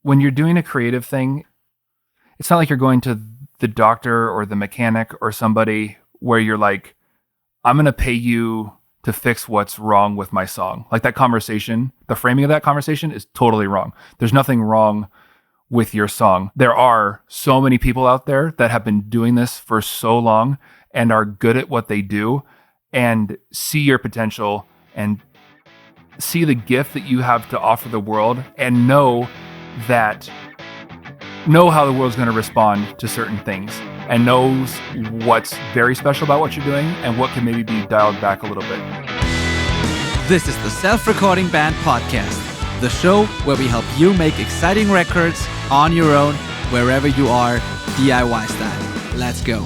when you're doing a creative thing, it's not like you're going to the doctor or the mechanic or somebody where you're like, I'm going to pay you to fix what's wrong with my song. Like that conversation, the framing of that conversation is totally wrong. There's nothing wrong with your song. There are so many people out there that have been doing this for so long and are good at what they do and see your potential and see the gift that you have to offer the world and know how the world's going to respond to certain things and knows what's very special about what you're doing and what can maybe be dialed back a little bit. This is the Self-Recording Band Podcast, the show where we help you make exciting records on your own, wherever you are, DIY style. Let's go.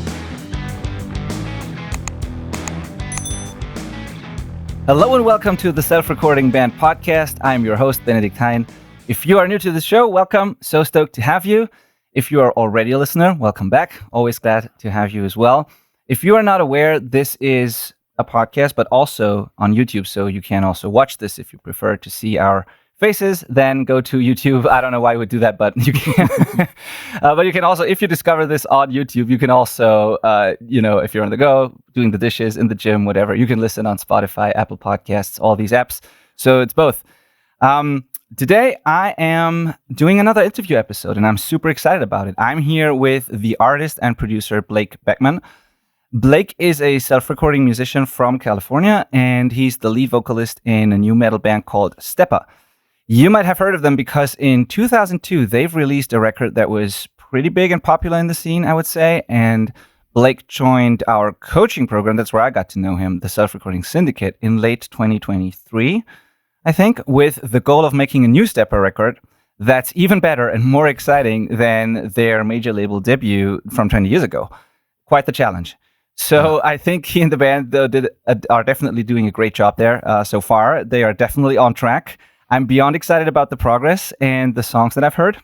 Hello and welcome to the Self-Recording Band Podcast. I'm your host, Benedict Hein. If you are new to the show, welcome. So stoked to have you. If you are already a listener, welcome back. Always glad to have you as well. If you are not aware, this is a podcast, but also on YouTube. So you can also watch this if you prefer to see our faces, then go to YouTube. I don't know why you would do that, but you can. But you can also, if you discover this on YouTube, you can also, if you're on the go, doing the dishes, in the gym, whatever, you can listen on Spotify, Apple Podcasts, all these apps. So it's both. Today, I am doing another interview episode, and I'm super excited about it. I'm here with the artist and producer, Blake Beckmann. Blake is a self-recording musician from California, and he's the lead vocalist in a new metal band called Stepa. You might have heard of them because in 2002, they've released a record that was pretty big and popular in the scene, I would say, and Blake joined our coaching program. That's where I got to know him, the Self-Recording Syndicate, in late 2023. I think, with the goal of making a new Stepa record that's even better and more exciting than their major label debut from 20 years ago. Quite the challenge. So I think he and the band are definitely doing a great job there so far. They are definitely on track. I'm beyond excited about the progress and the songs that I've heard.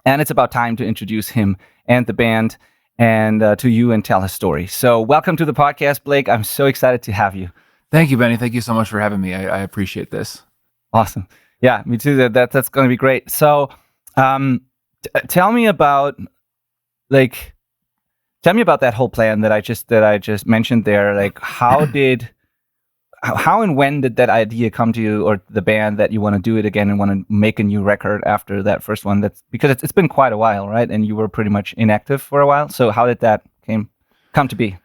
And it's about time to introduce him and the band and to you and tell his story. So welcome to the podcast, Blake. I'm so excited to have you. Thank you, Benny. Thank you so much for having me. I appreciate this. Awesome. Yeah, me too. That's going to be great. So, tell me about that whole plan that I just mentioned there. Like, how and when did that idea come to you, or the band, that you want to do it again and want to make a new record after that first one? That's because it's been quite a while, right? And you were pretty much inactive for a while. So, how did that come to be?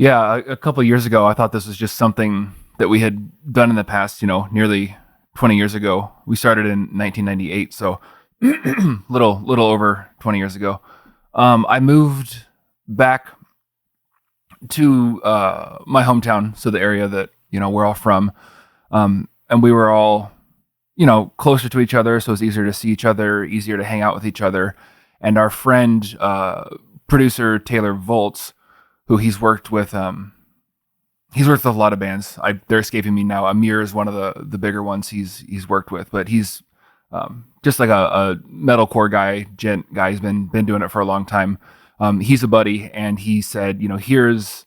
Yeah, a couple of years ago, I thought this was just something that we had done in the past, nearly 20 years ago. We started in 1998, so little over 20 years ago. I moved back to my hometown, so the area that, we're all from. And we were all, closer to each other, so it was easier to see each other, easier to hang out with each other. And our friend, producer Taylor Volts, who he's worked with a lot of bands. They're escaping me now. Amir is one of the bigger ones he's worked with, but he's just like a metalcore guy. He's been doing it for a long time. He's a buddy, and he said, here's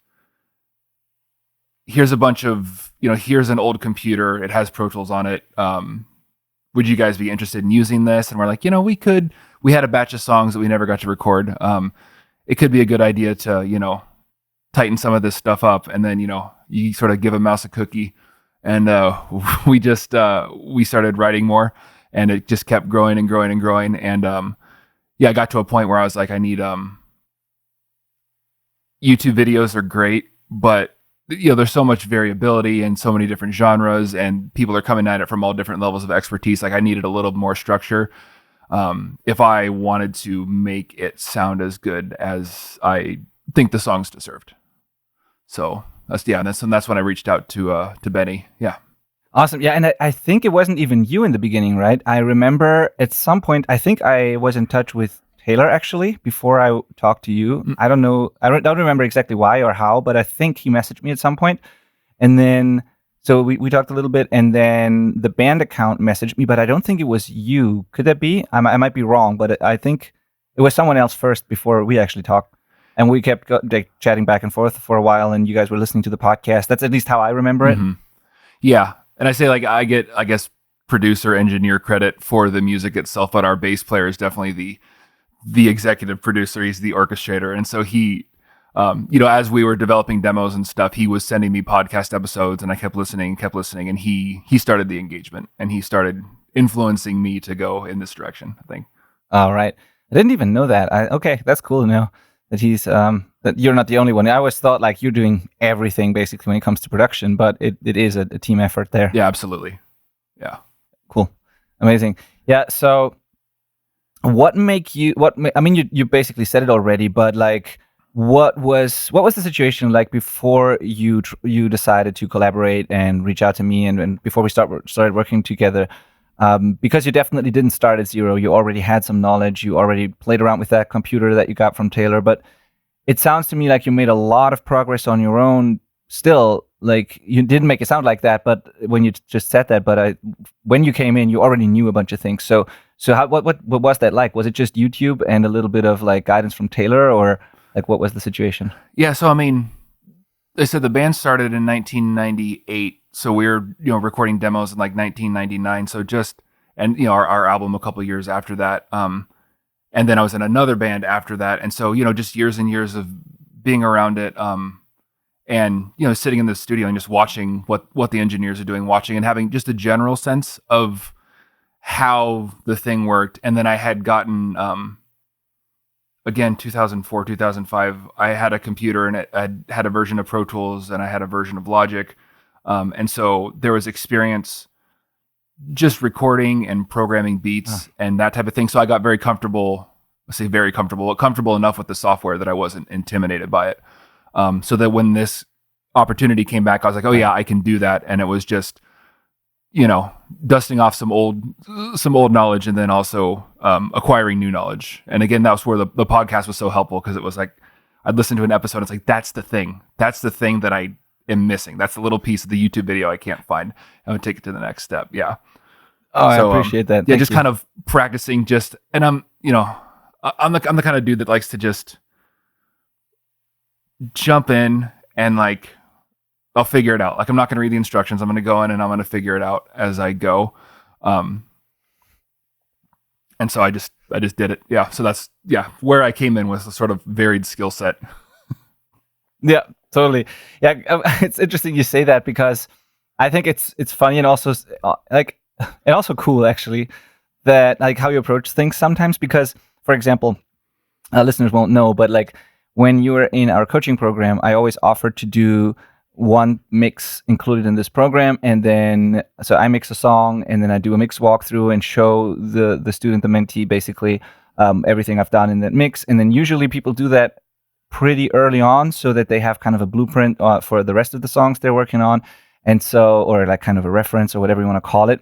a bunch of, here's an old computer. It has Pro Tools on it. Would you guys be interested in using this? And we're like, we could. We had a batch of songs that we never got to record. It could be a good idea to, tighten some of this stuff up, and then you sort of give a mouse a cookie, and we started writing more, and it just kept growing and growing and growing, and I got to a point where I was like, I need YouTube videos are great, but there's so much variability and so many different genres, and people are coming at it from all different levels of expertise. Like, I needed a little more structure if I wanted to make it sound as good as I think the songs deserved. So that's when I reached out to Benny. Yeah. Awesome. Yeah. And I think it wasn't even you in the beginning, right? I remember at some point, I think I was in touch with Taylor actually before I talked to you. Mm-hmm. I don't know. I don't remember exactly why or how, but I think he messaged me at some point. And then, so we talked a little bit, and then the band account messaged me, but I don't think it was you. Could that be? I might be wrong, but I think it was someone else first before we actually talked. And we kept chatting back and forth for a while, and you guys were listening to the podcast. That's at least how I remember it. Mm-hmm. Yeah. And I say, like, I get, I guess, producer engineer credit for the music itself, but our bass player is definitely the executive producer. He's the orchestrator. And so he, as we were developing demos and stuff, he was sending me podcast episodes, and I kept listening, and he started the engagement, and he started influencing me to go in this direction, I think. All right. I didn't even know that. Okay, that's cool to know that he's that you're not the only one. I always thought like you're doing everything basically when it comes to production, but it is a team effort there. Yeah, absolutely. Yeah. Cool. Amazing. Yeah. So what make you, you basically said it already, but like, what was the situation like before you decided to collaborate and reach out to me and before we started working together? Because you definitely didn't start at zero. You already had some knowledge. You already played around with that computer that you got from Taylor. But it sounds to me like you made a lot of progress on your own still. Like, you didn't make it sound like that, but when you just said that, but when you came in, you already knew a bunch of things. So what was that like? Was it just YouTube and a little bit of like guidance from Taylor, or like what was the situation? Yeah, so I mean, they said the band started in 1998. So we were, recording demos in like 1999. So our album a couple years after that. And then I was in another band after that. And so, just years and years of being around it. And, sitting in the studio and just watching what the engineers are doing, watching and having just a general sense of how the thing worked. And then I had gotten, again, 2004, 2005, I had a computer and I had a version of Pro Tools and I had a version of Logic. And so there was experience just recording and programming beats and that type of thing. So I got very comfortable, comfortable enough with the software that I wasn't intimidated by it. So that when this opportunity came back, I was like, oh yeah, I can do that. And it was just, dusting off some old knowledge and then also acquiring new knowledge. And again, that was where the podcast was so helpful, because it was like, I'd listen to an episode and it's like, that's the thing that I am missing. That's the little piece of the YouTube video I can't find. I would take it to the next step. Yeah. Oh, so, I appreciate that. Yeah, just kind of practicing and I'm the kind of dude that likes to just jump in and like, I'll figure it out. Like, I'm not going to read the instructions. I'm going to go in and I'm going to figure it out as I go. And so I just did it. Yeah. So that's, where I came in with a sort of varied skill set. Yeah, totally. Yeah. It's interesting you say that, because I think it's funny and also and also cool actually that like how you approach things sometimes, because for example, listeners won't know, but like when you were in our coaching program, I always offered to do one mix included in this program, and then so I mix a song and then I do a mix walkthrough and show the student, the mentee, basically everything I've done in that mix. And then usually people do that pretty early on so that they have kind of a blueprint for the rest of the songs they're working on, and so, or like kind of a reference or whatever you want to call it.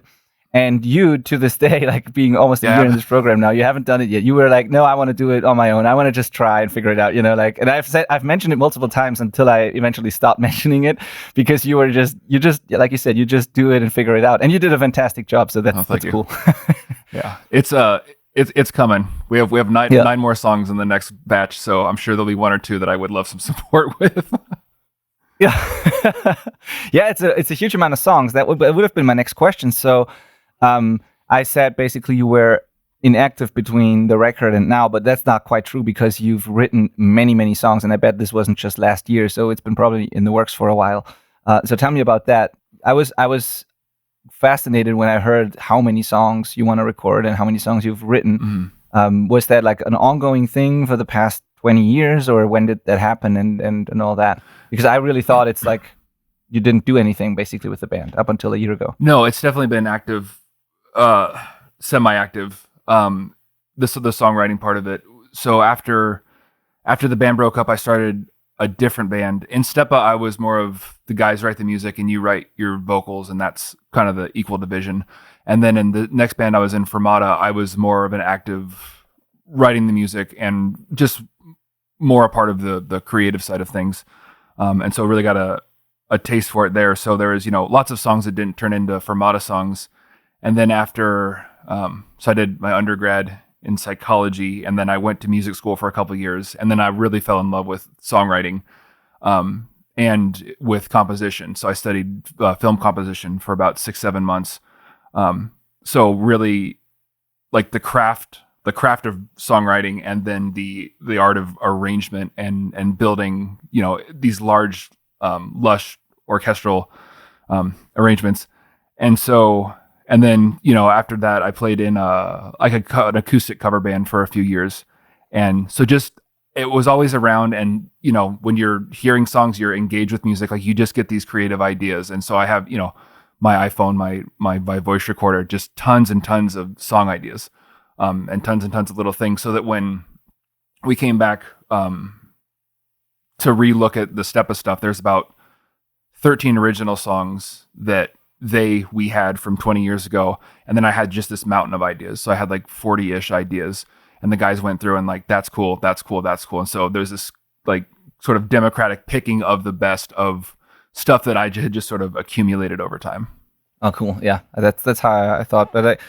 And you, to this day, like being almost a year in this program now, you haven't done it yet. You were like, no, I want to do it on my own. I want to just try and figure it out, and I've mentioned it multiple times until I eventually stopped mentioning it, because you just, like you said, you just do it and figure it out. And you did a fantastic job. So that's cool. Yeah. It's coming. We have nine more songs in the next batch. So I'm sure there'll be one or two that I would love some support with. Yeah. Yeah. It's a huge amount of songs. It would have been my next question. So, I said basically you were inactive between the record and now, but that's not quite true, because you've written many, many songs, and I bet this wasn't just last year, so it's been probably in the works for a while. So tell me about that. I was fascinated when I heard how many songs you want to record and how many songs you've written. Mm-hmm. Was that like an ongoing thing for the past 20 years, or when did that happen and all that? Because I really thought it's like you didn't do anything basically with the band up until a year ago. No, it's definitely been active. Semi-active, the songwriting part of it. So after the band broke up, I started a different band. In Stepa, I was more of the guys write the music and you write your vocals, and that's kind of the equal division. And then in the next band I was in, Fermata, I was more of an active writing the music and just more a part of the creative side of things. And so really got a taste for it there. So there was, lots of songs that didn't turn into Fermata songs. And then after, so I did my undergrad in psychology, and then I went to music school for a couple of years, and then I really fell in love with songwriting and with composition. So I studied film composition for about 6-7 months, So really, like the craft of songwriting, and then the art of arrangement and building, these large, lush orchestral arrangements. And so, and then, after that, I played in an acoustic cover band for a few years. And so just, it was always around. And, when you're hearing songs, you're engaged with music, like you just get these creative ideas. And so I have, my iPhone, my voice recorder, just tons and tons of song ideas, and tons of little things, so that when we came back to relook at the Stepa stuff, there's about 13 original songs that we had from 20 years ago. And then I had just this mountain of ideas. So I had like 40-ish ideas, and the guys went through and like, that's cool. And so there's this like sort of democratic picking of the best of stuff that I had just sort of accumulated over time. Oh, cool. Yeah, that's how I thought. But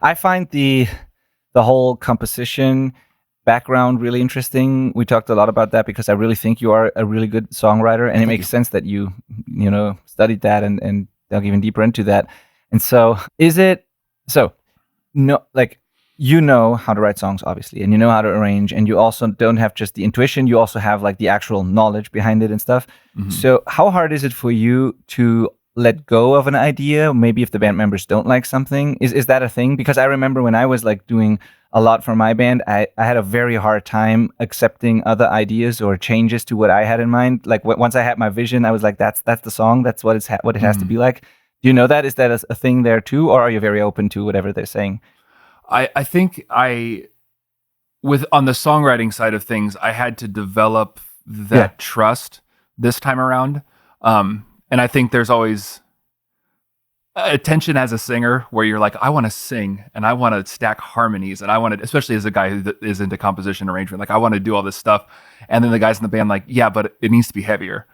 I find the whole composition background really interesting. We talked a lot about that because I really think you are a really good songwriter, and it makes sense that you studied that and dug even deeper into that. And so you know how to write songs, obviously, and you know how to arrange, and you also don't have just the intuition, you also have like the actual knowledge behind it and stuff. Mm-hmm. So how hard is it for you to let go of an idea, maybe if the band members don't like something? Is that a thing? Because I remember when I was like doing a lot for my band, I had a very hard time accepting other ideas or changes to what I had in mind. Like once I had my vision, I was like, that's the song, that's what what it has to be like. Do you know that? Is that a thing there too, or are you very open to whatever they're saying? I think on the songwriting side of things, I had to develop that trust this time around. And I think there's always a tension as a singer where you're like, I want to sing and I want to stack harmonies, and I want to, especially as a guy who is into composition arrangement, like I want to do all this stuff. And then the guys in the band like, yeah, but it needs to be heavier.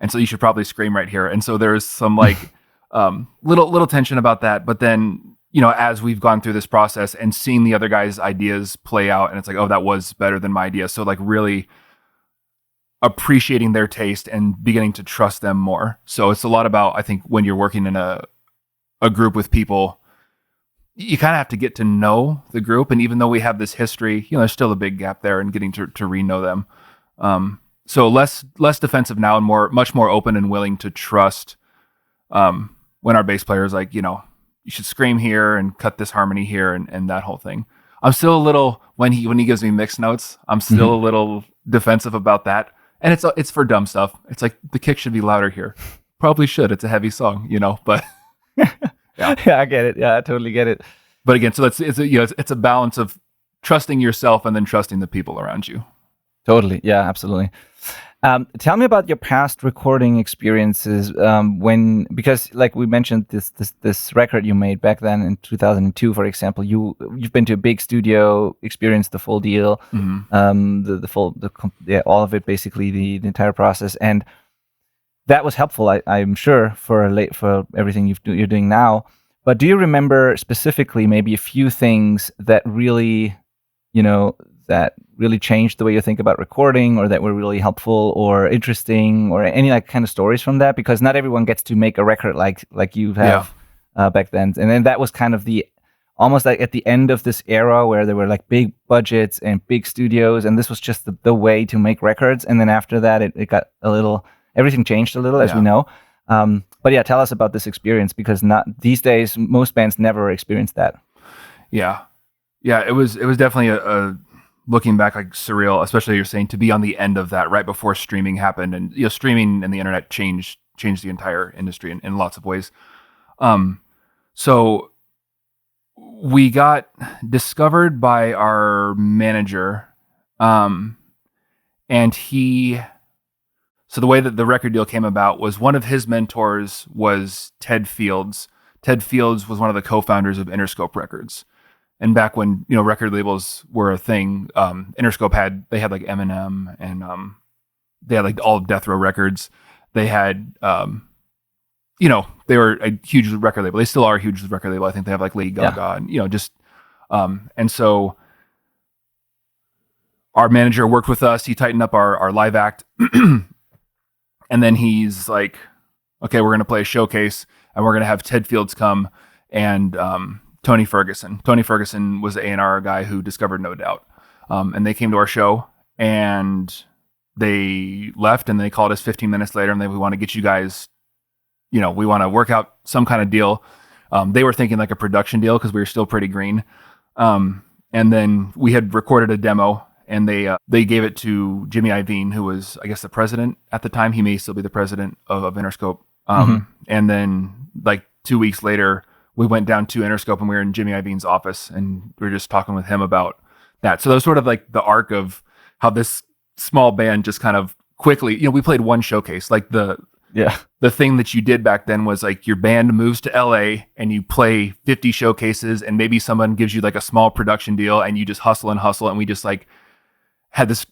And so you should probably scream right here. And so there's some like little tension about that. But then, as we've gone through this process and seeing the other guys' ideas play out, and it's like, oh, that was better than my idea. So like really appreciating their taste and beginning to trust them more. So it's a lot about, I think, when you're working in a group with people, you kind of have to get to know the group. And even though we have this history, there's still a big gap there in getting to re-know them. So less defensive now and much more open and willing to trust when our bass player is like, you should scream here and cut this harmony here and that whole thing. I'm still a little, when he gives me mixed notes, I'm still a little defensive about that. And it's for dumb stuff. It's like the kick should be louder here. Probably should. It's a heavy song, but yeah. Yeah, I get it. Yeah, I totally get it. But again, so it's a balance of trusting yourself and then trusting the people around you. Totally. Yeah, absolutely. Tell me about your past recording experiences. Because like we mentioned, this record you made back then in 2002, for example, you've been to a big studio, experienced the full deal, all of it, basically the entire process, and that was helpful, I'm sure, for everything you're doing now. But do you remember specifically maybe a few things that really, that really changed the way you think about recording, or that were really helpful or interesting, or any like kind of stories from that? Because not everyone gets to make a record like you have back then. And then that was kind of almost like at the end of this era where there were like big budgets and big studios, and this was just the way to make records. And then after that, it got everything changed a little, as we know. But yeah, tell us about this experience, because not these days, most bands never experience that. Yeah. It was definitely a looking back, like surreal, especially you're saying, to be on the end of that right before streaming happened. And streaming and the internet changed the entire industry in lots of ways. So we got discovered by our manager, and so the way that the record deal came about was one of his mentors was Ted Fields. Ted Fields was one of the co-founders of Interscope Records. And back when, record labels were a thing, Interscope had like Eminem, and they had like all of Death Row Records. They had, they were a huge record label. They still are a huge record label. I think they have like Lady Gaga and, and so our manager worked with us. He tightened up our live act. And then he's like, okay, we're going to play a showcase, and we're going to have Ted Fields come and Tony Ferguson. Tony Ferguson was the A&R guy who discovered No Doubt. And they came to our show and they left and they called us 15 minutes later and we want to get you guys, we want to work out some kind of deal. They were thinking like a production deal because we were still pretty green. And then we had recorded a demo and they gave it to Jimmy Iovine, who was, I guess, the president at the time. He may still be the president of Interscope. And then like 2 weeks later, we went down to Interscope and we were in Jimmy Iovine's office and we were just talking with him about that. So that was sort of like the arc of how this small band just kind of quickly, we played one showcase. Like the thing that you did back then was like your band moves to LA and you play 50 showcases and maybe someone gives you like a small production deal and you just hustle. And we just like had this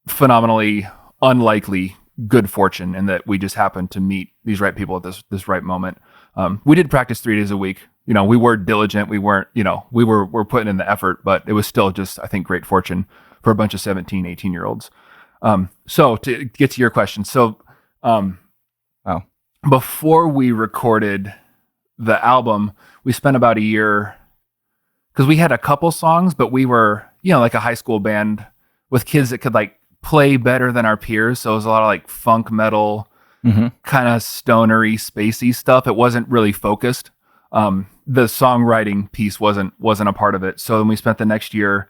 phenomenally unlikely good fortune in that we just happened to meet these right people at this right moment. We did practice 3 days a week. We were diligent. We weren't, we're putting in the effort, but it was still just, I think, great fortune for a bunch of 17, 18-year-olds. So to get to your question. So, before we recorded the album, we spent about a year because we had a couple songs, but we were, like a high school band with kids that could like play better than our peers. So it was a lot of like funk metal, kind of stonery, spacey stuff. It wasn't really focused. The songwriting piece wasn't a part of it. So then we spent the next year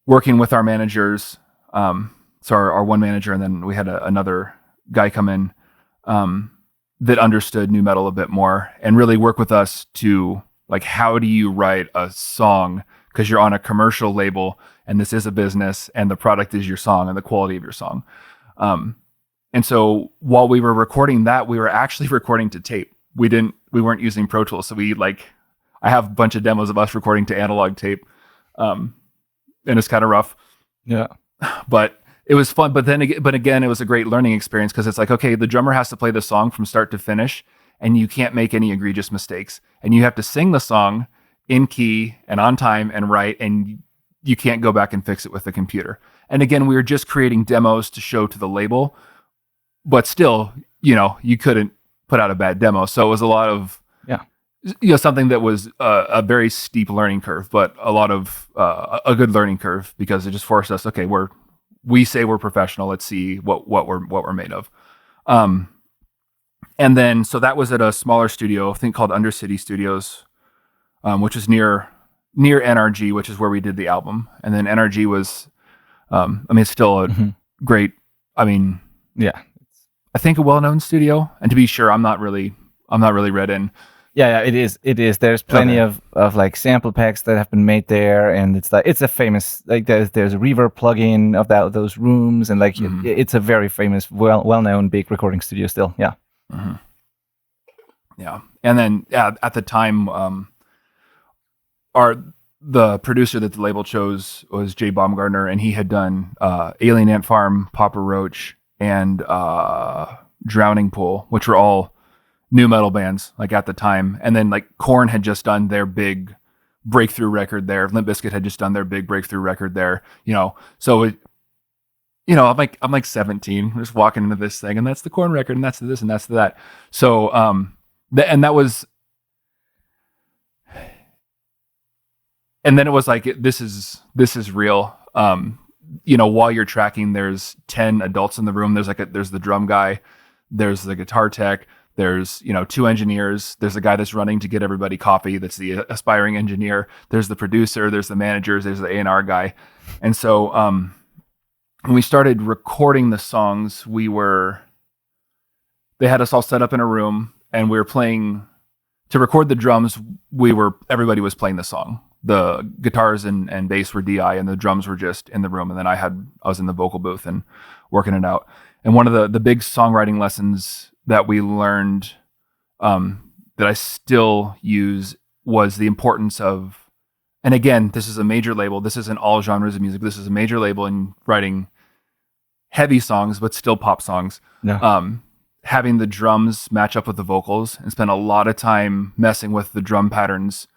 working with our managers. So our one manager, and then we had another guy come in that understood nu metal a bit more and really work with us to like, how do you write a song? Because you're on a commercial label and this is a business and the product is your song and the quality of your song. And so while we were recording that, we were actually recording to tape. We weren't using Pro Tools. So I have a bunch of demos of us recording to analog tape. And it's kind of rough. Yeah. But it was fun. But again, it was a great learning experience because it's like, okay, the drummer has to play the song from start to finish and you can't make any egregious mistakes. And you have to sing the song in key and on time and right. And you can't go back and fix it with the computer. And again, we were just creating demos to show to the label, but still, you couldn't put out a bad demo. So it was a lot of, something that was a very steep learning curve, but a lot of a good learning curve because it just forced us, okay, we say we're professional. Let's see what we're made of. And then, so that was at a smaller studio, I think called Undercity Studios, which is near NRG, which is where we did the album. And then NRG was, it's still a great, I think a well-known studio. And to be sure, I'm not really read in. Yeah, it is. There's plenty of like sample packs that have been made there, and it's a famous, like there's a reverb plugin of those rooms, and like it's a very famous, well-known big recording studio still. Yeah. Mm-hmm. Yeah, and then at the time, the producer that the label chose was Jay Baumgartner, and he had done Alien Ant Farm, Papa Roach, and Drowning Pool, which were all nu metal bands like at the time. And then like Korn had just done their big breakthrough record there. Limp Bizkit had just done their big breakthrough record there, so I'm like 17 just walking into this thing and that's the Korn record and that's this and that's that. So and then it was like, this is real. While you're tracking, there's 10 adults in the room. There's the drum guy, there's the guitar tech, there's 2 engineers, there's a guy that's running to get everybody coffee, that's the aspiring engineer, there's the producer, there's the managers, there's the A&R guy. And so when we started recording the songs, they had us all set up in a room and we were playing to record the drums. Everybody was playing the song. The guitars and bass were DI and the drums were just in the room. And then I was in the vocal booth and working it out. And one of the big songwriting lessons that we learned that I still use was the importance of, and again, this is a major label. This isn't all genres of music. This is a major label in writing heavy songs, but still pop songs. Yeah. Having the drums match up with the vocals and spend a lot of time messing with the drum patterns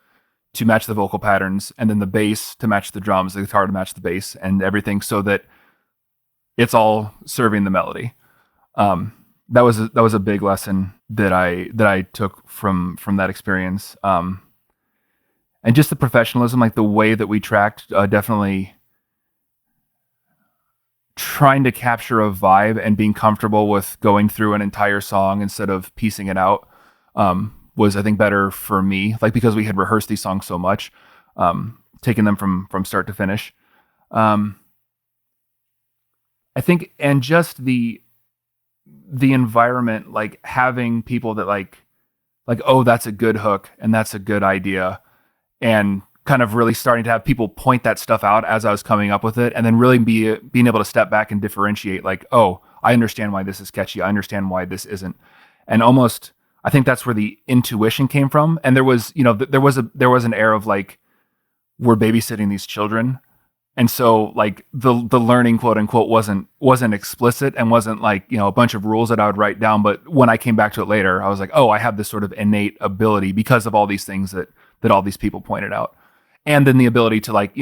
to match the vocal patterns, and then the bass to match the drums, the guitar to match the bass, and everything, so that it's all serving the melody. That was a big lesson that I took from that experience. and just the professionalism, like the way that we tracked, definitely trying to capture a vibe and being comfortable with going through an entire song instead of piecing it out, was, I think, better for me. Like, because we had rehearsed these songs so much, taking them from start to finish. I think, and just the environment, like having people that like, oh, that's a good hook and that's a good idea, and kind of really starting to have people point that stuff out as I was coming up with it, and then really being able to step back and differentiate, like, oh, I understand why this is catchy. I understand why this isn't. And almost, I think that's where the intuition came from. And there was, there was an air of like, we're babysitting these children. And so like the learning, quote unquote, wasn't explicit and wasn't like, a bunch of rules that I would write down. But when I came back to it later, I was like, oh, I have this sort of innate ability because of all these things that all these people pointed out. And then the ability to like,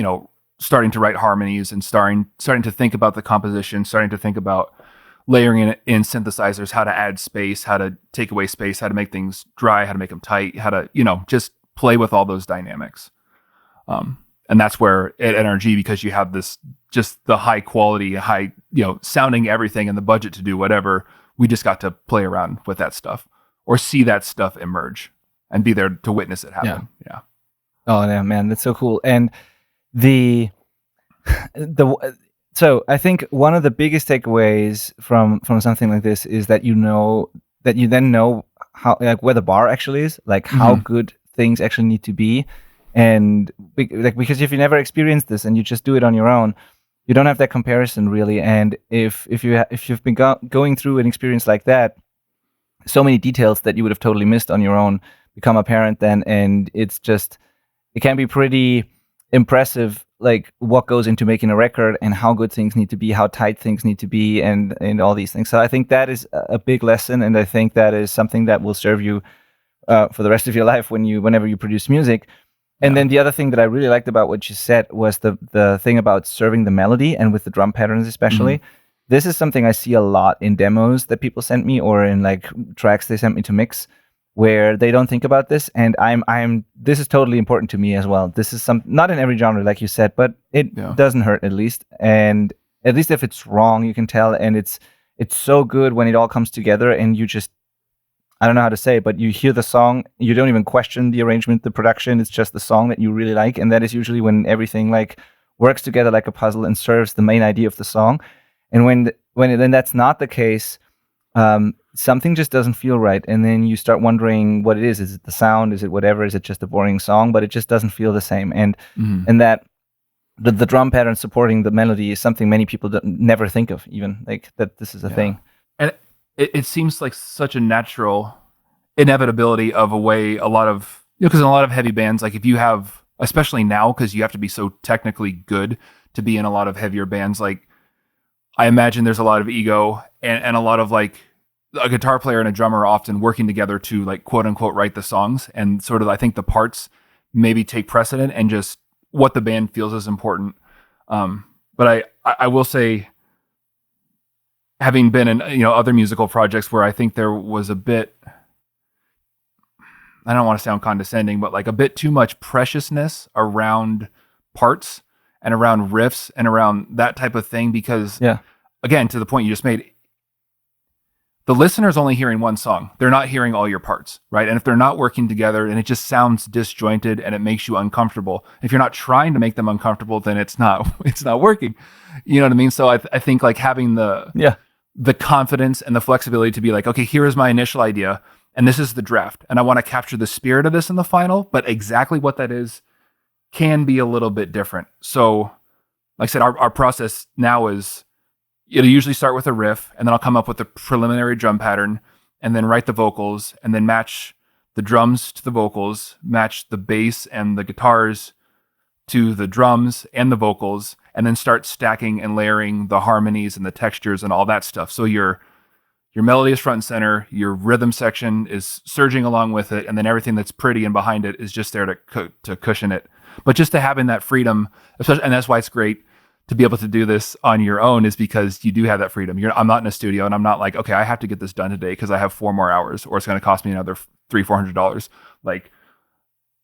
starting to write harmonies and starting to think about the composition, starting to think about layering in synthesizers, how to add space, how to take away space, how to make things dry, how to make them tight, how to, just play with all those dynamics. And that's where at NRG, because you have this, just the high quality, high, sounding everything and the budget to do whatever, we just got to play around with that stuff or see that stuff emerge and be there to witness it happen. Yeah. Oh yeah, man, that's so cool. And so I think one of the biggest takeaways from something like this is that you then know how, like, where the bar actually is, like how good things actually need to be. And because if you never experienced this and you just do it on your own, you don't have that comparison really. And if you've been going through an experience like that, so many details that you would have totally missed on your own become apparent then, and it can be pretty impressive, like what goes into making a record and how good things need to be, how tight things need to be, and all these things. So I think that is a big lesson, and I think that is something that will serve you for the rest of your life whenever you produce music. And then the other thing that I really liked about what you said was the thing about serving the melody, and with the drum patterns especially. This is something I see a lot in demos that people send me, or in like tracks they sent me to mix, where they don't think about this. And this is totally important to me as well. This is not in every genre, like you said, but it doesn't hurt, at least. And at least if it's wrong, you can tell. And it's so good when it all comes together, and you just, I don't know how to say, but you hear the song, you don't even question the arrangement, the production. It's just the song that you really like. And that is usually when everything like works together like a puzzle and serves the main idea of the song. And when that's not the case, something just doesn't feel right. And then you start wondering what it is. Is it the sound? Is it whatever? Is it just a boring song? But it just doesn't feel the same. And that the drum pattern supporting the melody is something many people never think of, even, like that this is a thing. And it seems like such a natural inevitability of a way a lot of, because in a lot of heavy bands, like if you have, especially now, because you have to be so technically good to be in a lot of heavier bands, like I imagine there's a lot of ego and a lot of like a guitar player and a drummer are often working together to like quote unquote write the songs, and sort of I think the parts maybe take precedent and just what the band feels is important. But I will say, having been in other musical projects where I think there was a bit, I don't want to sound condescending, but like a bit too much preciousness around parts and around riffs and around that type of thing, because again, to the point you just made, the listener's only hearing one song. They're not hearing all your parts, right? And if they're not working together and it just sounds disjointed and it makes you uncomfortable, if you're not trying to make them uncomfortable, then it's not working. You know what I mean? So I think like having the confidence and the flexibility to be like, okay, here is my initial idea and this is the draft, and I want to capture the spirit of this in the final, but exactly what that is can be a little bit different. So like I said, our process now is, it'll usually start with a riff, and then I'll come up with a preliminary drum pattern, and then write the vocals, and then match the drums to the vocals, match the bass and the guitars to the drums and the vocals, and then start stacking and layering the harmonies and the textures and all that stuff. So your melody is front and center, your rhythm section is surging along with it, and then everything that's pretty and behind it is just there to cushion it. But just to having that freedom, especially, and that's why it's great to be able to do this on your own, is because you do have that freedom. I'm not in a studio, and I'm not like, okay, I have to get this done today because I have 4 more hours, or it's going to cost me another $300-400. Like,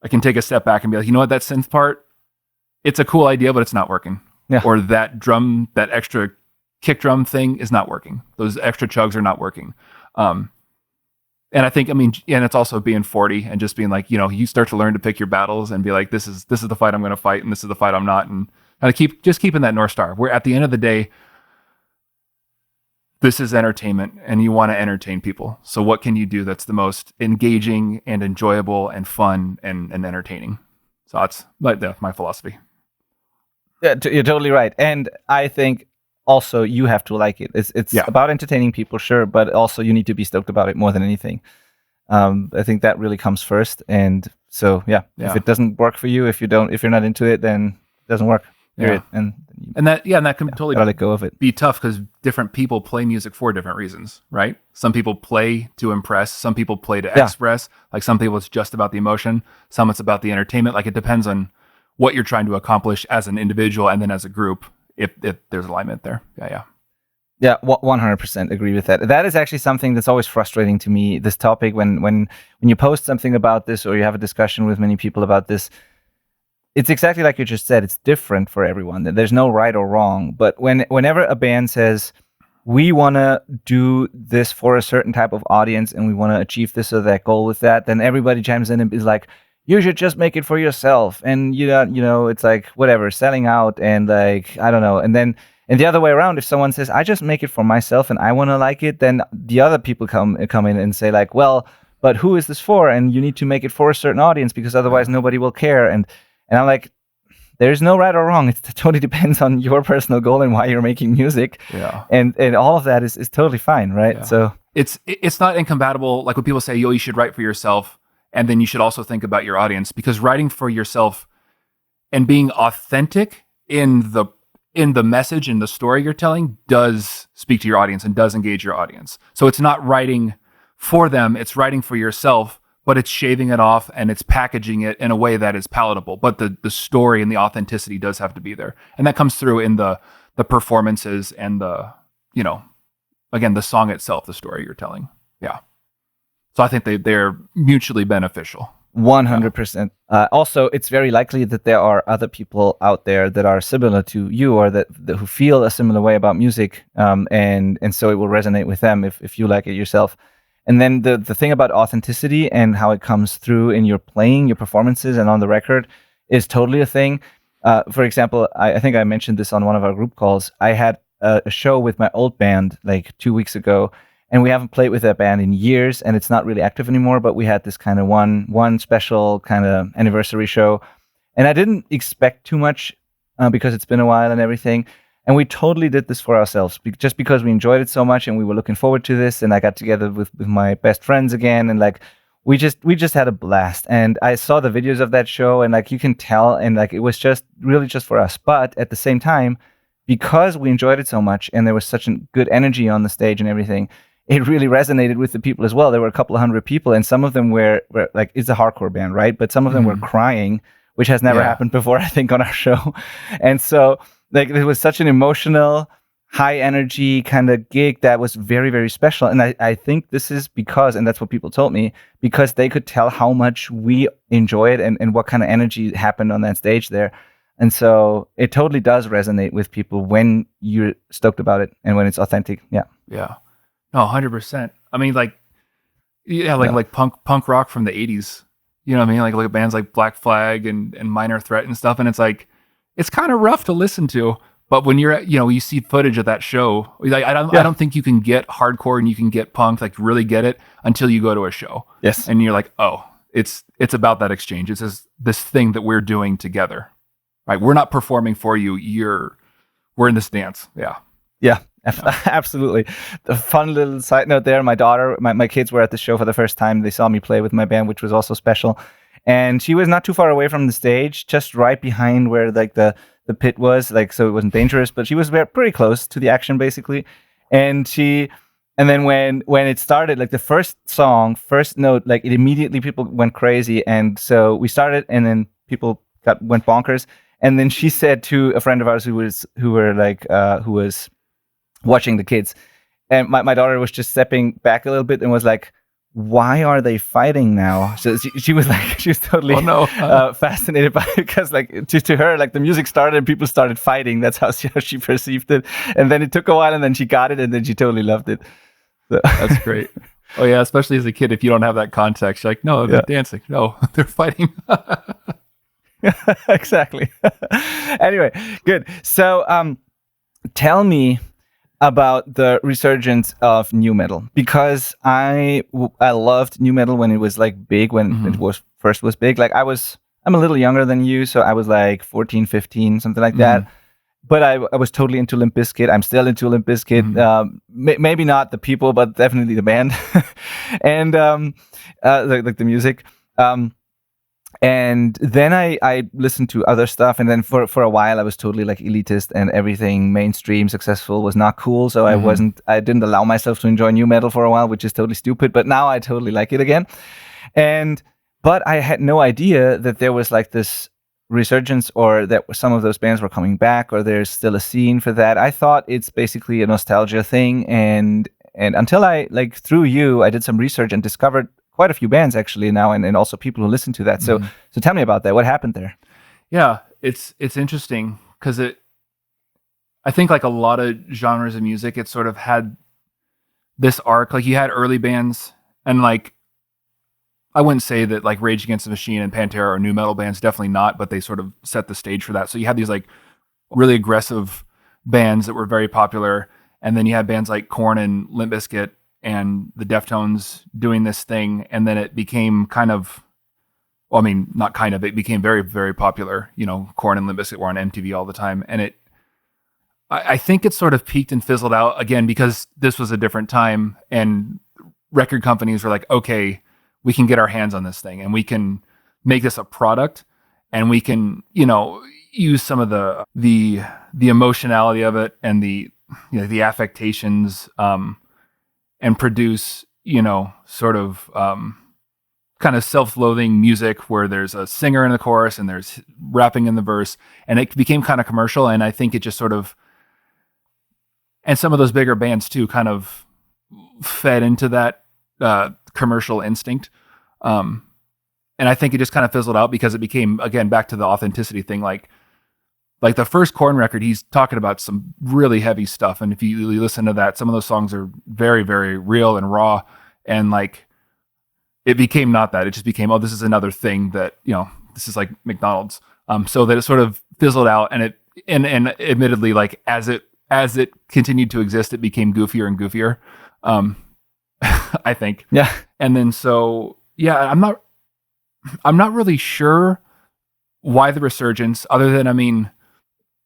I can take a step back and be like, you know what, that synth part, it's a cool idea, but it's not working. Yeah. Or that drum, that extra kick drum thing is not working. Those extra chugs are not working. And I think, and it's also being 40 and just being like, you start to learn to pick your battles and be like, this is the fight I'm going to fight, and this is the fight I'm not, and kind of keeping that North Star. Where at the end of the day, this is entertainment, and you want to entertain people. So what can you do that's the most engaging and enjoyable and fun and entertaining? So that's my philosophy. Yeah, you're totally right, and I think also you have to like it. It's about entertaining people, sure, but also you need to be stoked about it more than anything. I think that really comes first, and so if it doesn't work for you, if you're not into it, then it doesn't work. Period. And that can totally let go of it. Be tough because different people play music for different reasons, right? Some people play to impress, some people play to express. Like some people it's just about the emotion, some it's about the entertainment. Like it depends on what you're trying to accomplish as an individual and then as a group. If there's alignment there. Yeah, 100% agree with that. That is actually something that's always frustrating to me, this topic, when you post something about this or you have a discussion with many people about this, it's exactly like you just said, it's different for everyone. There's no right or wrong, but whenever a band says, we want to do this for a certain type of audience and we want to achieve this or that goal with that, then everybody chimes in and is like, you should just make it for yourself. And, it's like, whatever, selling out and like, I don't know. And the other way around, if someone says, I just make it for myself and I want to like it, then the other people come in and say like, well, but who is this for? And you need to make it for a certain audience because otherwise nobody will care. And I'm like, there's no right or wrong. It totally depends on your personal goal and why you're making music. Yeah. And all of that is totally fine, right? Yeah. So it's not incompatible. Like when people say, you should write for yourself, and then you should also think about your audience, because writing for yourself and being authentic in the message and the story you're telling does speak to your audience and does engage your audience. So it's not writing for them, it's writing for yourself, but it's shaving it off and it's packaging it in a way that is palatable. But the story and the authenticity does have to be there. And that comes through in the performances and again, the song itself, the story you're telling. Yeah. So I think they're mutually beneficial. 100%. Also, it's very likely that there are other people out there that are similar to you or that who feel a similar way about music, and so it will resonate with them if you like it yourself. And then the thing about authenticity and how it comes through in your playing, your performances, and on the record is totally a thing. For example, I think I mentioned this on one of our group calls. I had a show with my old band like 2 weeks ago, and we haven't played with that band in years, and it's not really active anymore, but we had this kind of one special kind of anniversary show. And I didn't expect too much because it's been a while and everything. And we totally did this for ourselves, just because we enjoyed it so much and we were looking forward to this. And I got together with my best friends again, and like we just had a blast. And I saw the videos of that show, and like you can tell, and like it was just really just for us. But at the same time, because we enjoyed it so much and there was such a good energy on the stage and everything, it really resonated with the people as well. There were a couple of hundred people, and some of them were like, it's a hardcore band, right? But some of them were crying, which has never happened before, I think, on our show. And so like it was such an emotional, high energy kind of gig that was very, very special. And I think this is because, and that's what people told me, because they could tell how much we enjoy it and what kind of energy happened on that stage there. And so it totally does resonate with people when you're stoked about it and when it's authentic. Yeah. Yeah. No, 100%. I mean, like punk rock from the 80s. You know what I mean? Like bands like Black Flag and Minor Threat and stuff. And it's like, it's kind of rough to listen to. But when you're you see footage of that show, like I don't think you can get hardcore and you can get punk, like really get it until you go to a show. Yes. And you're like, oh, it's about that exchange. It's this thing that we're doing together. Right? We're not performing for you. We're in this dance. Yeah. Yeah. Absolutely. The fun little side note there, my daughter, my kids were at the show for the first time. They saw me play with my band, which was also special. And she was not too far away from the stage, just right behind where like the pit was, like, so it wasn't dangerous, but she was pretty close to the action basically. And then when it started, like the first song, first note, like it immediately people went crazy. And so we started, and then people went bonkers. And then she said to a friend of ours who was watching the kids, and my daughter was just stepping back a little bit and was like, why are they fighting now? So she was like, she was totally fascinated by it, because like to her, like the music started and people started fighting. That's how she perceived it. And then it took a while, and then she got it, and then she totally loved it. So. That's great. Oh yeah, especially as a kid, if you don't have that context, you're like, no, they're dancing. No, they're fighting. Exactly. Anyway, good. So tell me about the resurgence of new metal, because I loved new metal when it was like big, when it was first big. Like I'm a little younger than you, so I was like 14, 15, something like that. But I was totally into Limp Bizkit. I'm still into Limp Bizkit. Maybe not the people, but definitely the band and like the music. And then I listened to other stuff, and then for a while I was totally like elitist, and everything mainstream successful was not cool. So I didn't allow myself to enjoy new metal for a while, which is totally stupid. But now I totally like it again. But I had no idea that there was like this resurgence, or that some of those bands were coming back, or there's still a scene for that. I thought it's basically a nostalgia thing, and until I, like, through you, I did some research and discovered quite a few bands actually now, and also people who listen to that. So tell me about that. What happened there? Yeah, it's interesting because I think like a lot of genres of music, it sort of had this arc. Like you had early bands, and like I wouldn't say that like Rage Against the Machine and Pantera are new metal bands, definitely not, but they sort of set the stage for that. So you had these like really aggressive bands that were very popular, and then you had bands like Korn and Limp Bizkit and the Deftones doing this thing, and then it became kind of, well, I mean, not kind of, it became very, very popular. You know, Korn and Limp Bizkit were on MTV all the time, and I think it sort of peaked and fizzled out again because this was a different time, and record companies were like, okay, we can get our hands on this thing, and we can make this a product, and we can, you know, use some of the emotionality of it and the affectations, and produce, you know, sort of kind of self-loathing music where there's a singer in the chorus and there's rapping in the verse, and it became kind of commercial. And I think it just sort of, and some of those bigger bands too, kind of fed into that commercial instinct. And I think it just kind of fizzled out because it became, again, back to the authenticity thing. Like the first Korn record, he's talking about some really heavy stuff. And if you listen to that, some of those songs are very, very real and raw. And like, it became not that. It just became, oh, this is another thing that, you know, this is like McDonald's. So that it sort of fizzled out, and and admittedly, like as it continued to exist, it became goofier and goofier. I think. Yeah. And then so, yeah, I'm not really sure why the resurgence, other than, I mean,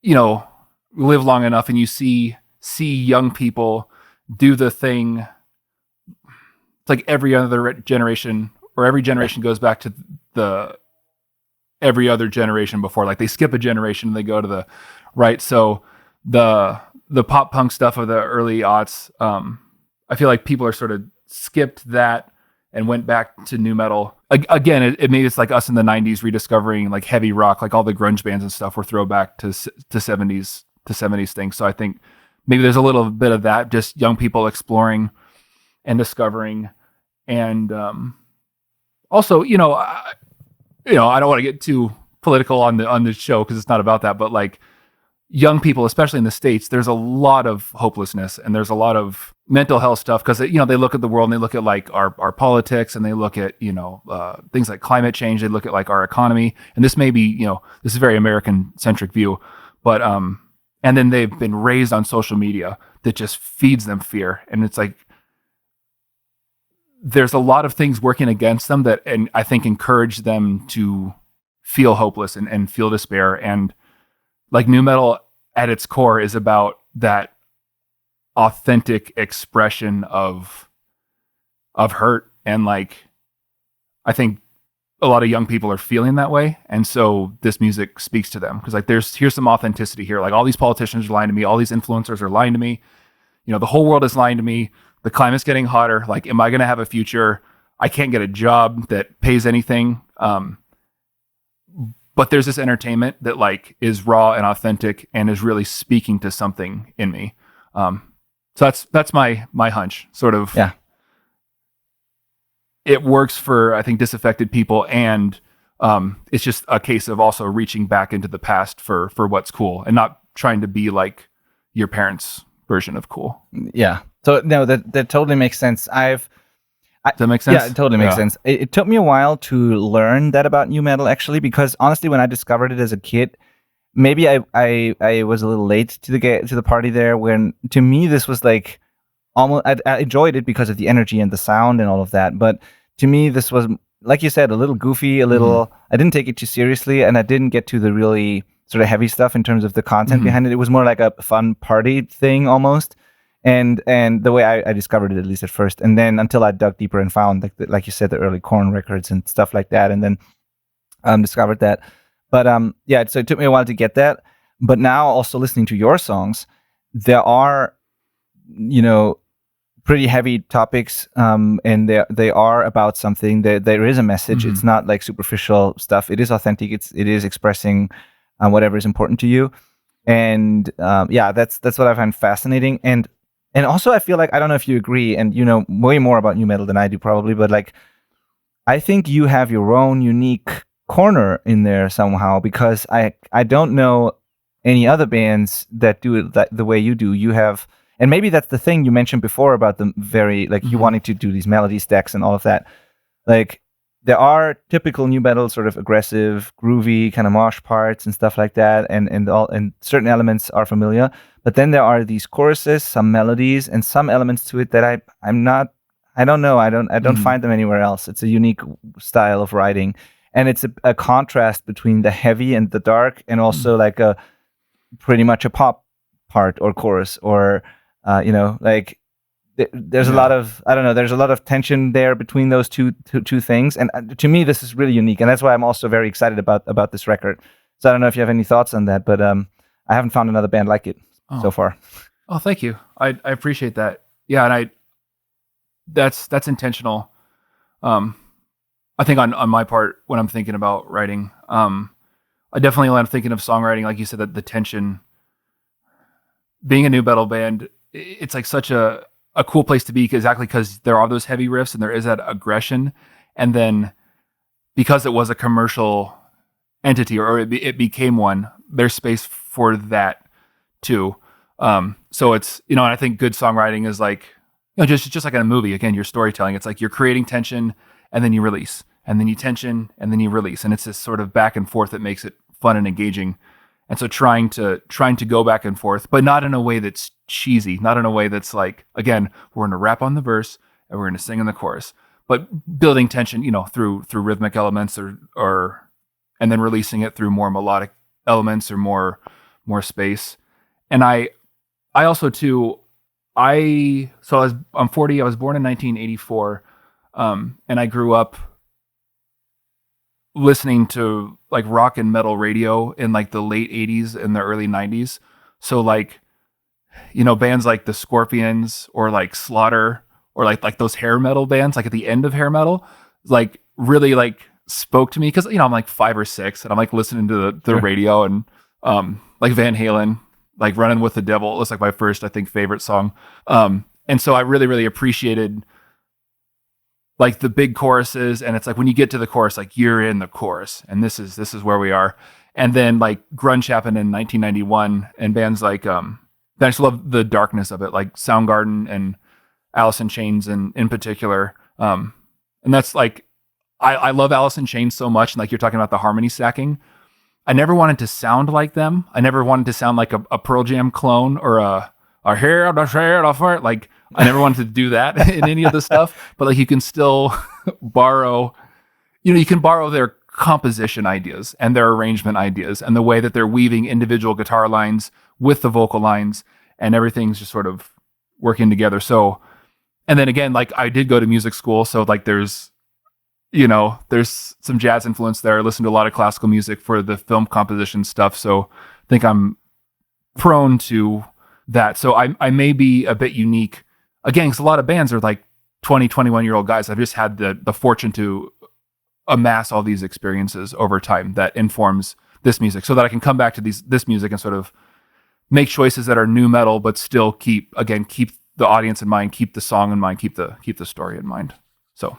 you know, live long enough and you see young people do the thing. It's like every other generation, or every generation goes back to the every other generation before. Like they skip a generation and they go to the right. So the pop punk stuff of the early aughts, I feel like people are sort of skipped that and went back to new metal. Again, it maybe it's like us in the 90s rediscovering like heavy rock, like all the grunge bands and stuff were throwback to 70s things. So I think maybe there's a little bit of that, just young people exploring and discovering. And also, I don't want to get too political on the show because it's not about that, but like young people, especially in the States, there's a lot of hopelessness and there's a lot of mental health stuff because, they look at the world and they look at like our politics, and they look at, things like climate change. They look at like our economy, and this may be, this is a very American centric view, but, and then they've been raised on social media that just feeds them fear. And it's like, there's a lot of things working against them that, and I think encourage them to feel hopeless and feel despair. And like new metal at its core is about that authentic expression of hurt. And like, I think a lot of young people are feeling that way. And so this music speaks to them because like, here's some authenticity here. Like all these politicians are lying to me. All these influencers are lying to me. The whole world is lying to me. The climate's getting hotter. Like, am I going to have a future? I can't get a job that pays anything. But there's this entertainment that like is raw and authentic and is really speaking to something in me. So that's my hunch, sort of. Yeah. it works for, I think, disaffected people, and it's just a case of also reaching back into the past for what's cool and not trying to be like your parents' version of cool. Yeah. So no, that totally makes sense. Does that make sense? Yeah, it totally makes sense. It took me a while to learn that about new metal, actually, because honestly, when I discovered it as a kid, maybe I was a little late to the party there. When to me this was like almost I enjoyed it because of the energy and the sound and all of that. But to me, this was, like you said, a little goofy, a little. I didn't take it too seriously, and I didn't get to the really sort of heavy stuff in terms of the content behind it. It was more like a fun party thing almost. And the way I discovered it, at least at first, and then until I dug deeper and found, like you said, the early Korn records and stuff like that, and then discovered that. But yeah, so it took me a while to get that. But now, also listening to your songs, there are, pretty heavy topics, and they are about something. There is a message. It's not like superficial stuff. It is authentic. It is expressing whatever is important to you, and yeah, that's what I find fascinating. And also, I feel like, I don't know if you agree, and you know way more about new metal than I do probably, but like, I think you have your own unique corner in there somehow, because I don't know any other bands that do it the way you do. You have, and maybe that's the thing you mentioned before about the very, like, you wanting to do these melody stacks and all of that. Like, there are typical new metal, sort of aggressive, groovy kind of mosh parts and stuff like that, and certain elements are familiar. But then there are these choruses, some melodies, and some elements to it that I don't know. I don't find them anywhere else. It's a unique style of writing, and it's a contrast between the heavy and the dark, and also like a pretty much a pop part or chorus, or like. There's a lot of, I don't know, there's a lot of tension there between those two things, and to me this is really unique, and that's why I'm also very excited about this record. So I don't know if you have any thoughts on that, but I haven't found another band like it so far. Oh, thank you. I appreciate that. Yeah, and that's intentional. I think on my part, when I'm thinking about writing, I definitely, when I'm thinking of songwriting, like you said, that the tension, being a new metal band, it's like such a cool place to be, exactly because there are those heavy riffs and there is that aggression, and then because it was a commercial entity, or it became one, there's space for that too. So it's, and I think good songwriting is like, just like in a movie, again, your storytelling, it's like you're creating tension and then you release, and then you tension and then you release, and it's this sort of back and forth that makes it fun and engaging. And so trying to go back and forth, but not in a way that's cheesy, not in a way that's like, again, we're going to rap on the verse and we're going to sing in the chorus, but building tension, through rhythmic elements, or and then releasing it through more melodic elements or more space. And I also too, I'm 40. I was born in 1984, and I grew up listening to like rock and metal radio in like the late 80s and the early 90s. So like, bands like the Scorpions or like Slaughter, or like those hair metal bands, like at the end of hair metal, like really like spoke to me, because I'm like 5 or 6 and I'm like listening to the radio, and like Van Halen, like Running with the Devil, it was like my first, I think, favorite song. And so I really, really appreciated like the big choruses, and it's like when you get to the chorus, like you're in the chorus, and this is where we are. And then like grunge happened in 1991, and bands like I just love the darkness of it, like Soundgarden and Alice in Chains, and in particular, and that's like I love Alice in Chains so much, and like you're talking about the harmony stacking. I never wanted to sound like them. I never wanted to sound like a Pearl Jam clone, or a hair, like I never wanted to do that in any of the stuff, but like you can still borrow, you can borrow their composition ideas and their arrangement ideas and the way that they're weaving individual guitar lines with the vocal lines, and everything's just sort of working together. So, and then again, like I did go to music school, so like there's some jazz influence there. I listen to a lot of classical music for the film composition stuff, so I think I'm prone to that. So I may be a bit unique, again, because a lot of bands are like 20, 21-year-old guys. I've just had the fortune to amass all these experiences over time that informs this music, so that I can come back to this music and sort of make choices that are new metal, but still keep the audience in mind, keep the song in mind, keep the story in mind. So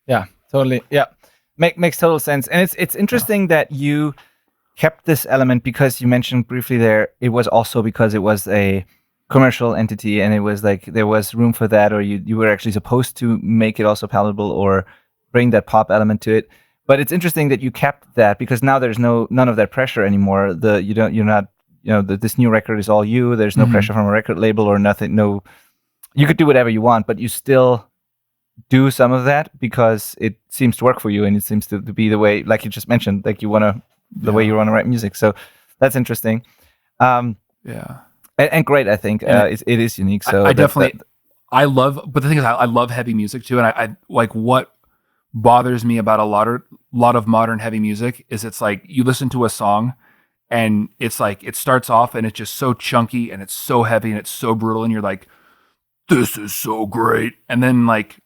Yeah, totally. Yeah, makes total sense. And it's interesting that you kept this element because you mentioned briefly there. It was also because it was a commercial entity, and it was like there was room for that, or you were actually supposed to make it also palatable or bring that pop element to it. But it's interesting that you kept that because now there's none of that pressure anymore. You're not this new record is all you. There's no pressure from a record label or nothing. No, you could do whatever you want, but you still do some of that because it seems to work for you, and it seems to be the way, like you just mentioned, like the way you want to write music. So that's interesting. And great. I think it is unique. So I definitely I love, but the thing is, I love heavy music too, and I like what bothers me about a lot of modern heavy music is it's like you listen to a song and it's like it starts off and it's just so chunky and it's so heavy and it's so brutal and you're like, this is so great, and then like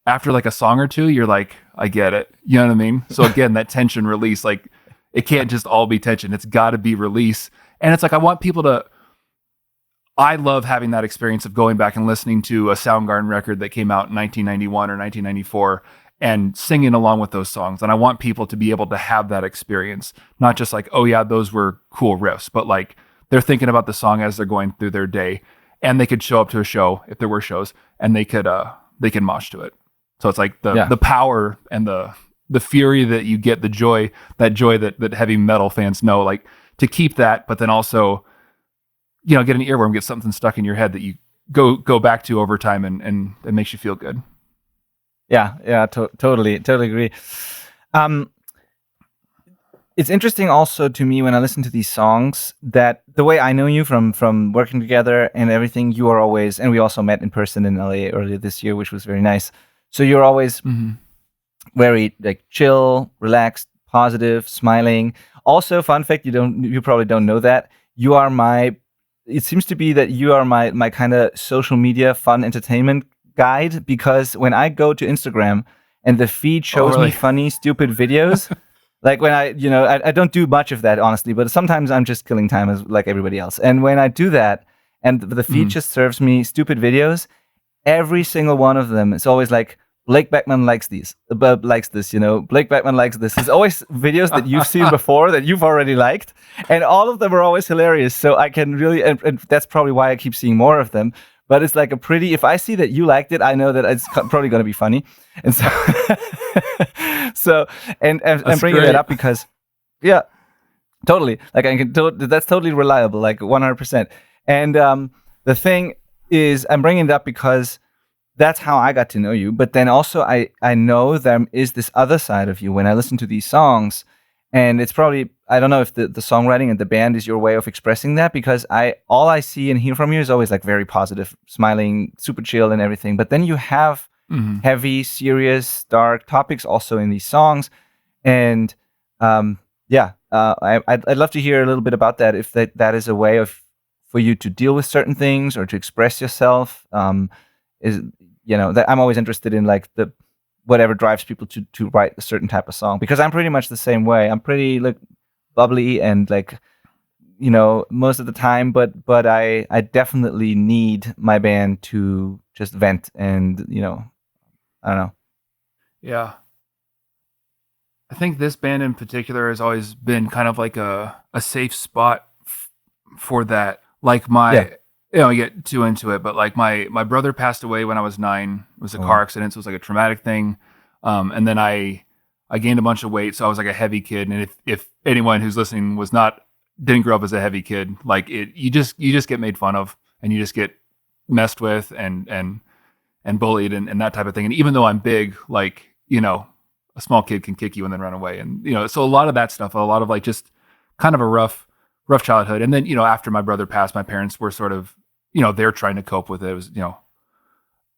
after like a song or two you're like, I get it, you know what I mean? So again, that tension release, like it can't just all be tension, it's got to be release. And it's like I love having that experience of going back and listening to a Soundgarden record that came out in 1991 or 1994 and singing along with those songs. And I want people to be able to have that experience, not just like, oh yeah, those were cool riffs, but like they're thinking about the song as they're going through their day, and they could show up to a show if there were shows, and they could mosh to it. So it's like the power and the fury that you get, the joy that heavy metal fans know, like to keep that, but then also, you know, get an earworm, get something stuck in your head that you go back to over time, and it makes you feel good. Yeah, totally agree. It's interesting also to me when I listen to these songs that the way I know you from working together and everything, you are always, and we also met in person in LA earlier this year, which was very nice. So you're always very like chill, relaxed, positive, smiling. Also, fun fact, you probably don't know that it seems to be that you are my kind of social media fun entertainment guide, because when I go to Instagram and the feed shows me funny, stupid videos, like when I don't do much of that, honestly, but sometimes I'm just killing time as like everybody else. And when I do that and the feed just serves me stupid videos, every single one of them, it's always like, Blake Beckmann likes this, Blake Beckmann likes this. It's always videos that you've seen before that you've already liked, and all of them are always hilarious. So I can really, and that's probably why I keep seeing more of them. But it's like if I see that you liked it, I know that it's probably going to be funny. And so, I'm bringing that up because, yeah, totally. Like that's totally reliable, like 100%. And the thing is, I'm bringing it up because that's how I got to know you. But then also I know there is this other side of you when I listen to these songs. And it's probably, I don't know if the songwriting and the band is your way of expressing that, because all I see and hear from you is always like very positive, smiling, super chill and everything. But then you have heavy, serious, dark topics also in these songs. And I'd love to hear a little bit about that, if that is a way for you to deal with certain things or to express yourself. That I'm always interested in, like whatever drives people to write a certain type of song, because I'm pretty much the same way. I'm pretty like bubbly and like, most of the time, but I definitely need my band to just vent and, I don't know. Yeah. I think this band in particular has always been kind of like a safe spot for that. Like I get too into it, but like my brother passed away when I was 9. It was a car accident, so it was like a traumatic thing. And then I gained a bunch of weight, so I was like a heavy kid. And if anyone who's listening didn't grow up as a heavy kid, like you just get made fun of, and you just get messed with and bullied and that type of thing. And even though I'm big, like, a small kid can kick you and then run away. And, so a lot of that stuff, a lot of like just kind of a rough childhood. And then, after my brother passed, my parents were sort of, they're trying to cope with it. It was,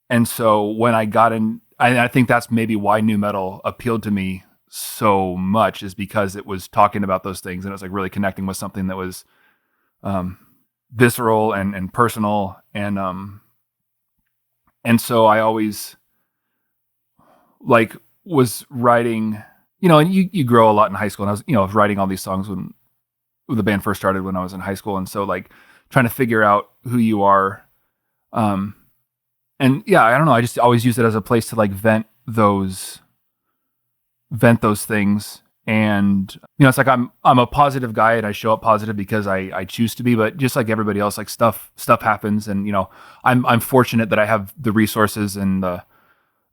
and so when I got in, I think that's maybe why nu metal appealed to me so much, is because it was talking about those things, and it was like really connecting with something that was visceral and personal. And so I always like was writing, and you grow a lot in high school, and I was, writing all these songs when the band first started when I was in high school. And so like trying to figure out who you are. And yeah, I don't know. I just always use it as a place to like vent those vent those things. And, it's like I'm a positive guy and I show up positive because I choose to be, but just like everybody else, like stuff happens. And, I'm fortunate that I have the resources and the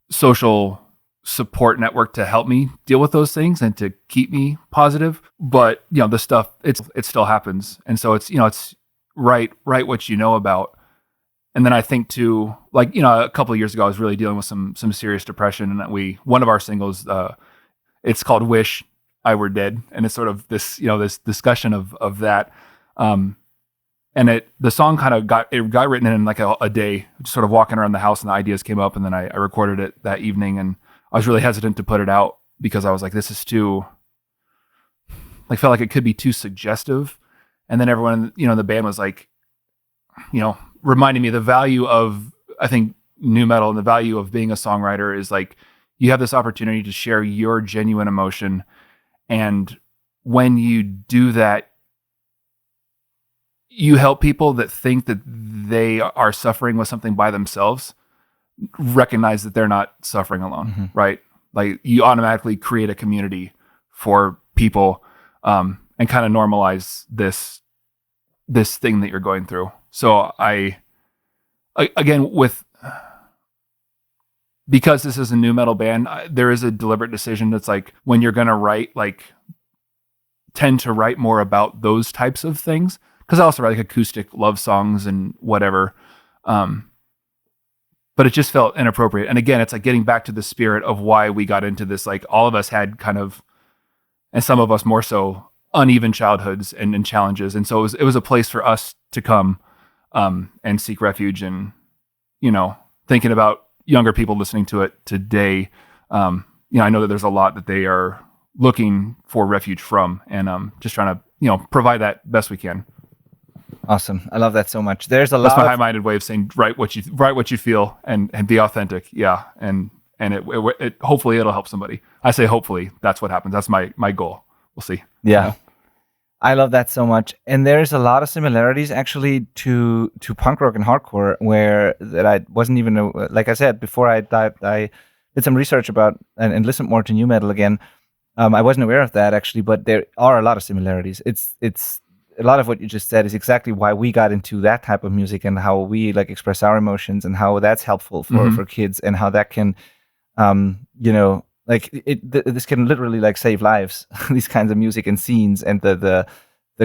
social support network to help me deal with those things and to keep me positive. But, the stuff, it still happens. And so it's, it's write what you know about. And then I think too, like, a couple of years ago, I was really dealing with some serious depression, and one of our singles, it's called Wish I Were Dead. And it's sort of this, this discussion of that. And the song kind of got written in like a day, just sort of walking around the house, and the ideas came up, and then I recorded it that evening, and I was really hesitant to put it out because I was like, this is too, like, felt like it could be too suggestive. And then everyone, in the band was like, reminding me the value of, I think, nu metal, and the value of being a songwriter is like, you have this opportunity to share your genuine emotion. And when you do that, you help people that think that they are suffering with something by themselves recognize that they're not suffering alone, right? Like, you automatically create a community for people, and kind of normalize this thing that you're going through. So because this is a nu metal band, there is a deliberate decision that's like, when you're going to write, like, tend to write more about those types of things. Because I also write like acoustic love songs and whatever. But it just felt inappropriate. And again, it's like getting back to the spirit of why we got into this. Like, all of us had kind of, and some of us more so, uneven childhoods and challenges. And so it was a place for us to come and seek refuge. And, thinking about younger people listening to it today, I know that there's a lot that they are looking for refuge from, and just trying to, provide that best we can. Awesome. I love that so much. There's a lot. That's my high-minded way of saying write what you feel and be authentic. Yeah. And it hopefully it'll help somebody. I say hopefully that's what happens. That's my goal. We'll see. Yeah. I love that so much. And there's a lot of similarities actually to punk rock and hardcore, where that I wasn't even, like I said, before I did some research about and listened more to nu metal again. I wasn't aware of that actually, but there are a lot of similarities. It's a lot of what you just said is exactly why we got into that type of music, and how we like express our emotions, and how that's helpful for kids, and how that can, like this can literally like save lives. These kinds of music and scenes, and the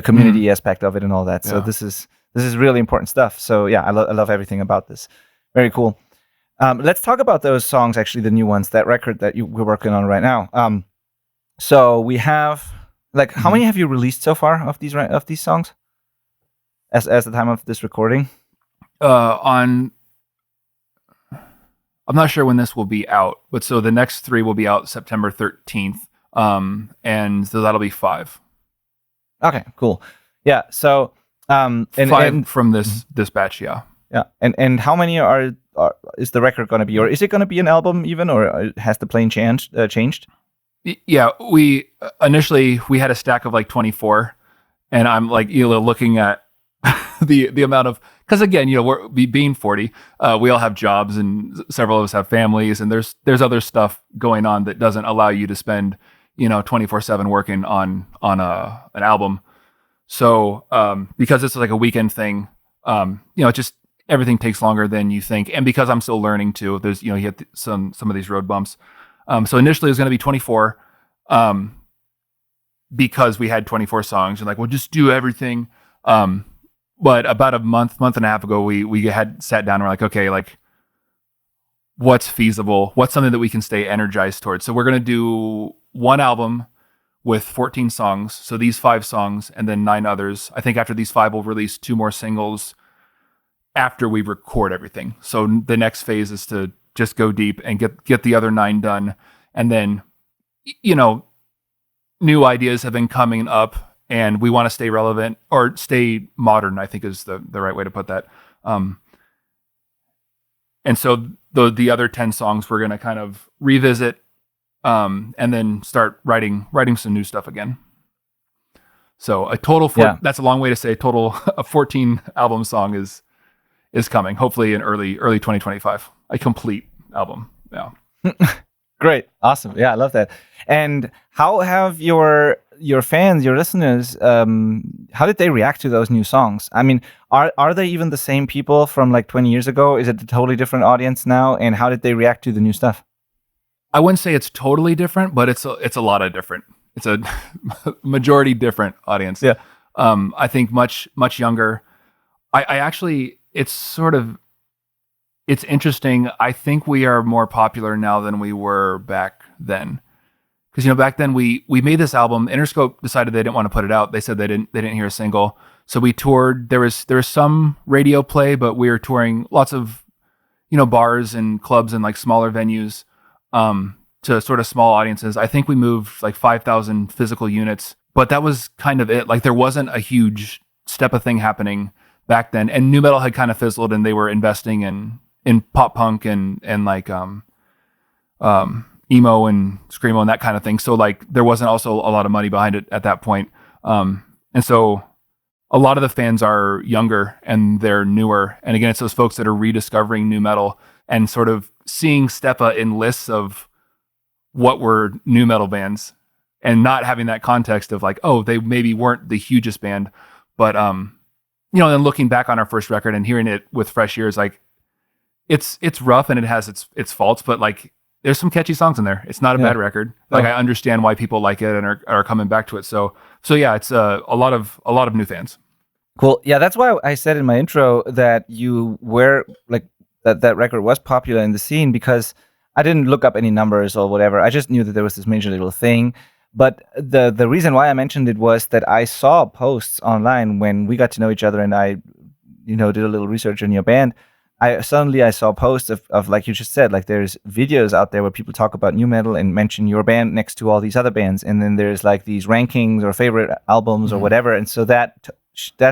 community aspect of it, and all that. So this is really important stuff. So yeah, I love everything about this. Very cool. Let's talk about those songs. Actually, the new ones, that record that we're working on right now. So we have. Like, how many have you released so far of these songs? As the time of this recording? I'm not sure when this will be out, but so the next 3 will be out September 13th. And so that'll be 5. Okay, cool. Yeah. So, and 5 from this batch. Yeah. Yeah. And how many is the record going to be, or is it going to be an album even, or has the plan changed? Yeah, we initially had a stack of like 24, and I'm like looking at the amount of, because again, we're being 40, we all have jobs, and several of us have families, and there's other stuff going on that doesn't allow you to spend 24/7 working on an album. So because it's like a weekend thing, just everything takes longer than you think, and because I'm still learning too, there's you hit some of these road bumps. So initially it was going to be 24, because we had 24 songs, and like, we'll just do everything. But about a month and a half ago, we had sat down and we're like, okay, like, what's feasible? What's something that we can stay energized towards? So we're going to do one album with 14 songs. So these 5 songs and then 9 others. I think after these 5, we'll release 2 more singles after we record everything. So the next phase is to just go deep and get the other 9 done. And then, new ideas have been coming up, and we want to stay relevant or stay modern, I think is the right way to put that. And so the other 10 songs we're going to kind of revisit, and then start writing some new stuff again. So a total, that's a long way to say a 14 album song is coming, hopefully in early 2025, a complete album. Yeah. Great. Awesome. Yeah, I love that. And how have your fans, your listeners, how did they react to those new songs? I mean, are they even the same people from like 20 years ago? Is it a totally different audience now? And how did they react to the new stuff? I wouldn't say it's totally different, but it's a lot of different. It's a majority different audience. Yeah. I think much younger. I actually, it's interesting. I think we are more popular now than we were back then. Because back then we made this album. Interscope decided they didn't want to put it out. They said they didn't hear a single. So we toured. There was some radio play, but we were touring lots of bars and clubs and like smaller venues to sort of small audiences. I think we moved like 5,000 physical units, but that was kind of it. Like there wasn't a huge Stepa thing happening back then, and nu metal had kind of fizzled, and they were investing in pop punk and like emo and screamo and that kind of thing. So like there wasn't also a lot of money behind it at that point. And so a lot of the fans are younger and they're newer. And again, it's those folks that are rediscovering nu metal and sort of seeing Stepa in lists of what were nu metal bands and not having that context of like, oh, they maybe weren't the hugest band, but then looking back on our first record and hearing it with fresh ears, like it's rough and it has its faults, but like there's some catchy songs in there. It's not a bad record. Like I understand why people like it and are coming back to it. So yeah, it's a lot of new fans. Cool. Yeah, that's why I said in my intro that you were like that record was popular in the scene, because I didn't look up any numbers or whatever. I just knew that there was this major little thing. But the reason why I mentioned it was that I saw posts online when we got to know each other, and I did a little research on your band. I saw posts of like you just said, like there's videos out there where people talk about nu metal and mention your band next to all these other bands, and then there's like these rankings or favorite albums or whatever, and so that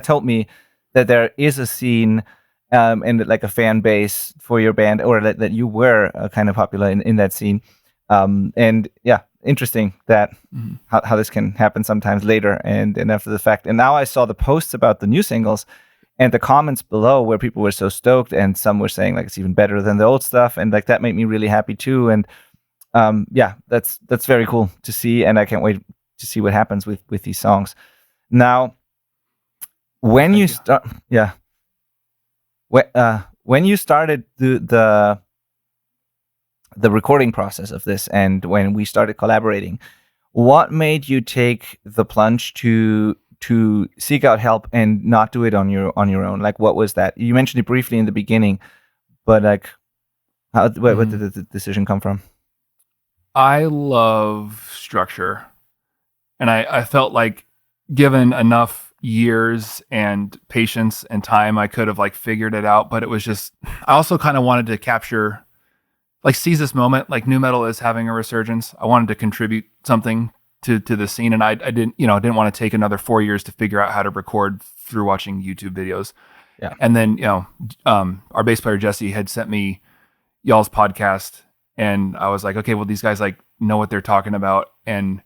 told me that there is a scene and like a fan base for your band, or that you were kind of popular in that scene, and yeah, interesting that how this can happen sometimes later and after the fact. And now I saw the posts about the new singles. And the comments below where people were so stoked, and some were saying like it's even better than the old stuff, and like that made me really happy too. And that's very cool to see, and I can't wait to see what happens with these songs. Now, when you start, when you started the recording process of this, and when we started collaborating, what made you take the plunge to seek out help and not do it on your own? Like, what was that? You mentioned it briefly in the beginning, but like, where did the decision come from? I love structure, and I felt like given enough years and patience and time, I could have like figured it out. But it was just, I also kind of wanted to capture, like, seize this moment. Like, nu metal is having a resurgence. I wanted to contribute something to the scene, and I didn't want to take another 4 years to figure out how to record through watching YouTube videos. Yeah. And then our bass player Jesse had sent me y'all's podcast, and I was like, okay, well, these guys like know what they're talking about, and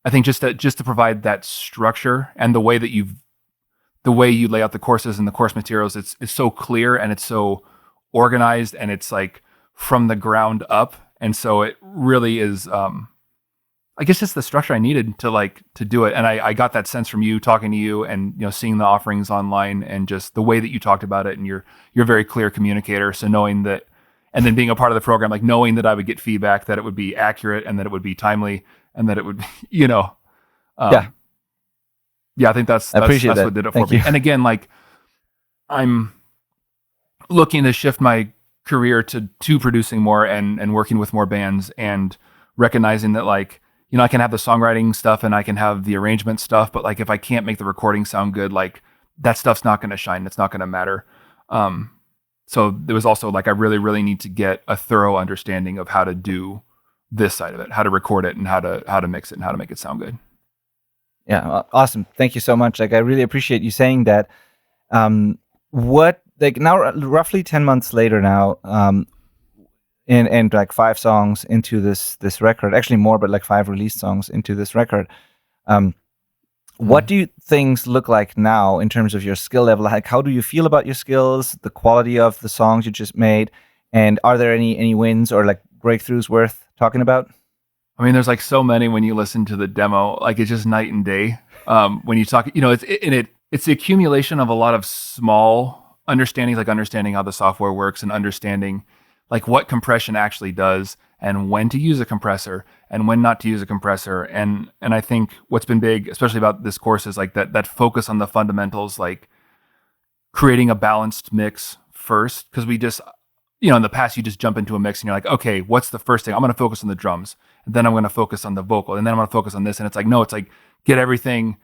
I think just to provide that structure and the way you lay out the courses and the course materials, it's so clear and it's so organized and it's like from the ground up, and so it really is. I guess just the structure I needed to do it. And I got that sense from you, talking to you, and seeing the offerings online, and just the way that you talked about it, and you're a very clear communicator. So knowing that, and then being a part of the program, like knowing that I would get feedback, that it would be accurate and that it would be timely and that it would, I think that's what did it for me. And again, like I'm looking to shift my career to producing more and working with more bands, and recognizing that like, I can have the songwriting stuff and I can have the arrangement stuff, but like if I can't make the recording sound good, like that stuff's not going to shine. It's not going to matter. So there was also like, I really, really need to get a thorough understanding of how to do this side of it, how to record it and how to mix it and how to make it sound good. Yeah. Awesome. Thank you so much. Like, I really appreciate you saying that. Like now, roughly 10 months later now, and like 5 songs into this record, actually more, but like 5 released songs into this record. What do things look like now in terms of your skill level? Like, how do you feel about your skills, the quality of the songs you just made, and are there any wins or like breakthroughs worth talking about? I mean, there's like so many when you listen to the demo, like it's just night and day. When you talk, it's the accumulation of a lot of small understandings, like understanding how the software works and understanding like what compression actually does and when to use a compressor and when not to use a compressor. And I think what's been big, especially about this course, is like that focus on the fundamentals, like creating a balanced mix first. Because we just, in the past, you just jump into a mix and you're like, okay, what's the first thing? I'm going to focus on the drums. And then I'm going to focus on the vocal. And then I'm going to focus on this. And it's like, no, it's like get everything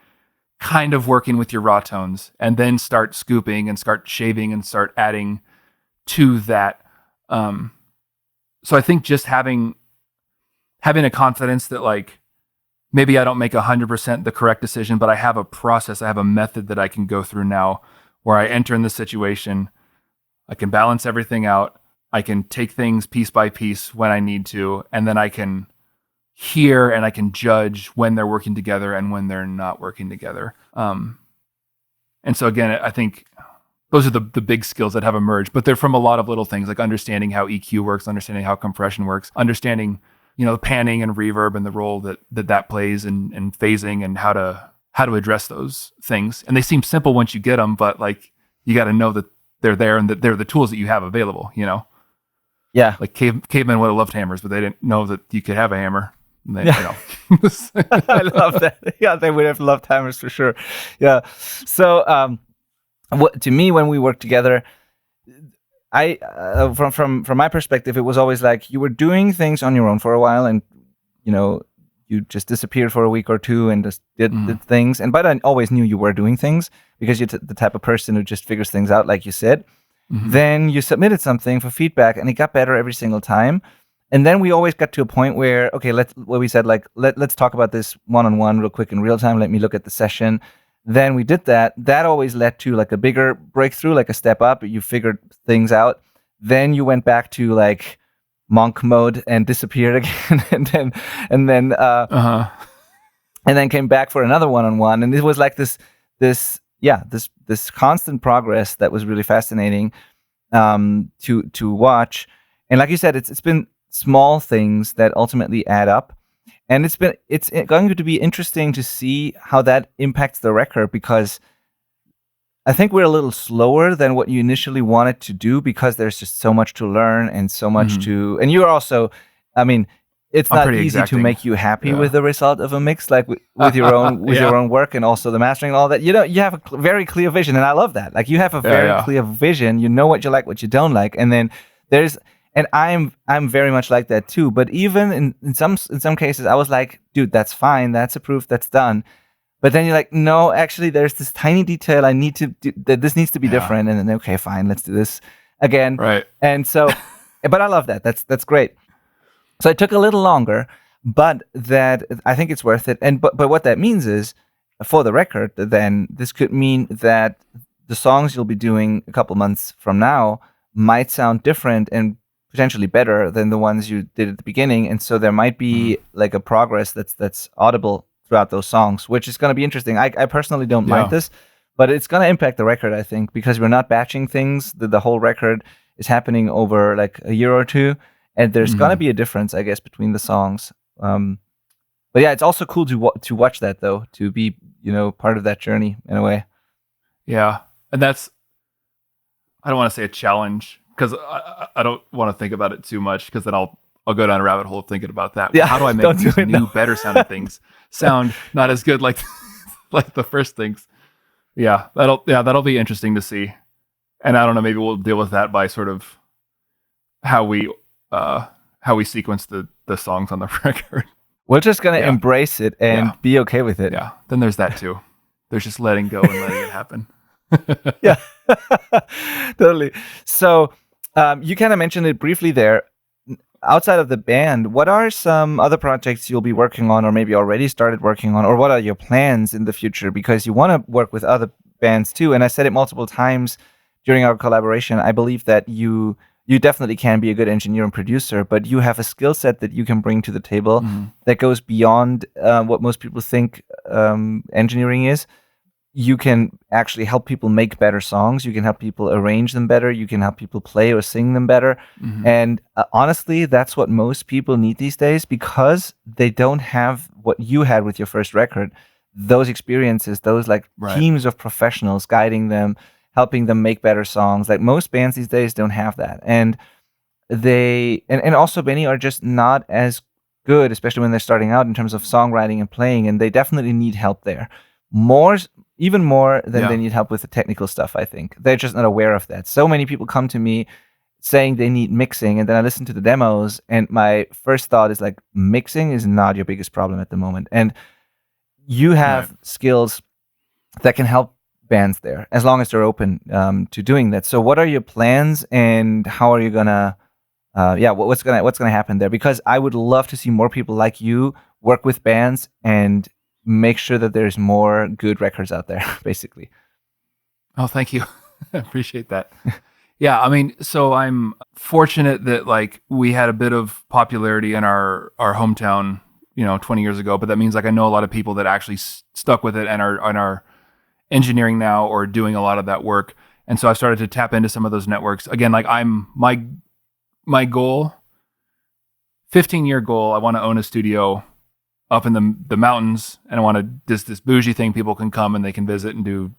kind of working with your raw tones and then start scooping and start shaving and start adding to that. So I think just having a confidence that like, maybe I don't make 100% the correct decision, but I have a process, I have a method that I can go through now where I enter in the situation, I can balance everything out, I can take things piece by piece when I need to, and then I can hear and I can judge when they're working together and when they're not working together. And so again, I think those are the big skills that have emerged, but they're from a lot of little things like understanding how EQ works, understanding how compression works, understanding, panning and reverb and the role that plays and phasing and how to address those things. And they seem simple once you get them, but like you got to know that they're there and that they're the tools that you have available, Yeah. Like cavemen would have loved hammers, but they didn't know that you could have a hammer. They, I love that. Yeah, they would have loved hammers for sure. Yeah. So, to me, when we worked together, I from my perspective, it was always like you were doing things on your own for a while, and you just disappeared for a week or two and just did things. But I always knew you were doing things because you're the type of person who just figures things out, like you said. Mm-hmm. Then you submitted something for feedback, and it got better every single time. And then we always got to a point where, okay, let's talk about this one-on-one real quick in real time. Let me look at the session. Then we did that. That always led to like a bigger breakthrough, like a step up. You figured things out. Then you went back to like monk mode and disappeared again, and then came back for another one-on-one. And it was like this constant progress that was really fascinating to watch. And like you said, it's been small things that ultimately add up. And it's going to be interesting to see how that impacts the record, because I think we're a little slower than what you initially wanted to do because there's just so much to learn and so much and you're also, I mean, it's not easy to make you happy with the result of a mix, like with your own your own work and also the mastering and all that. You have a very clear vision, and I love that. Like you have a very clear vision. You know what you like, what you don't like, and then and I'm very much like that too. But even in some cases, I was like, dude, that's fine. That's approved. That's done. But then you're like, no, actually, there's this tiny detail I need to do, that this needs to be different. And then, okay, fine, let's do this again. Right. And so, but I love that. That's great. So it took a little longer, but that I think it's worth it. And but what that means is, for the record, then this could mean that the songs you'll be doing a couple months from now might sound different and potentially better than the ones you did at the beginning. And so there might be like a progress that's audible throughout those songs, which is going to be interesting. I personally don't mind this, but it's going to impact the record, I think, because we're not batching things. The whole record is happening over like a year or two, and there's going to be a difference, I guess, between the songs. But yeah, it's also cool to watch that, though, to be part of that journey in a way. Yeah, and that's, I don't want to say a challenge, because I don't want to think about it too much, because then I'll go down a rabbit hole thinking about that. Yeah, how do I make these new, better sounding things sound not as good like the first things? Yeah, that'll be interesting to see. And I don't know, maybe we'll deal with that by sort of how we sequence the songs on the record. We're just gonna embrace it and be okay with it. Yeah. Then there's that too. There's just letting go and letting it happen. Yeah, totally. So you kind of mentioned it briefly there. Outside of the band, what are some other projects you'll be working on, or maybe already started working on, or what are your plans in the future? Because you want to work with other bands too. And I said it multiple times during our collaboration. I believe that you definitely can be a good engineer and producer, but you have a skill set that you can bring to the table that goes beyond what most people think engineering is. you can actually help people make better songs. You can help people arrange them better. You can help people play or sing them better. And honestly, that's what most people need these days, because they don't have what you had with your first record. Those experiences, those like teams of professionals guiding them, helping them make better songs. Like most bands these days don't have that. And and also many are just not as good, especially when they're starting out in terms of songwriting and playing, and they definitely need help there. Even more than they need help with the technical stuff, I think. They're just not aware of that. So many people come to me saying they need mixing, and then I listen to the demos, and my first thought is like, mixing is not your biggest problem at the moment. And you have skills that can help bands there, as long as they're open to doing that. So what are your plans, and how are you gonna what's gonna happen there? Because I would love to see more people like you work with bands and make sure that there's more good records out there, basically. Oh, thank you. I appreciate that. Yeah, I mean, so I'm fortunate that like we had a bit of popularity in our hometown, 20 years ago, but that means like I know a lot of people that actually stuck with it and are engineering now or doing a lot of that work. And so I started to tap into some of those networks. Again, like my goal, 15-year goal, I want to own a studio up in the mountains, and I want to this bougie thing people can come and they can visit and do,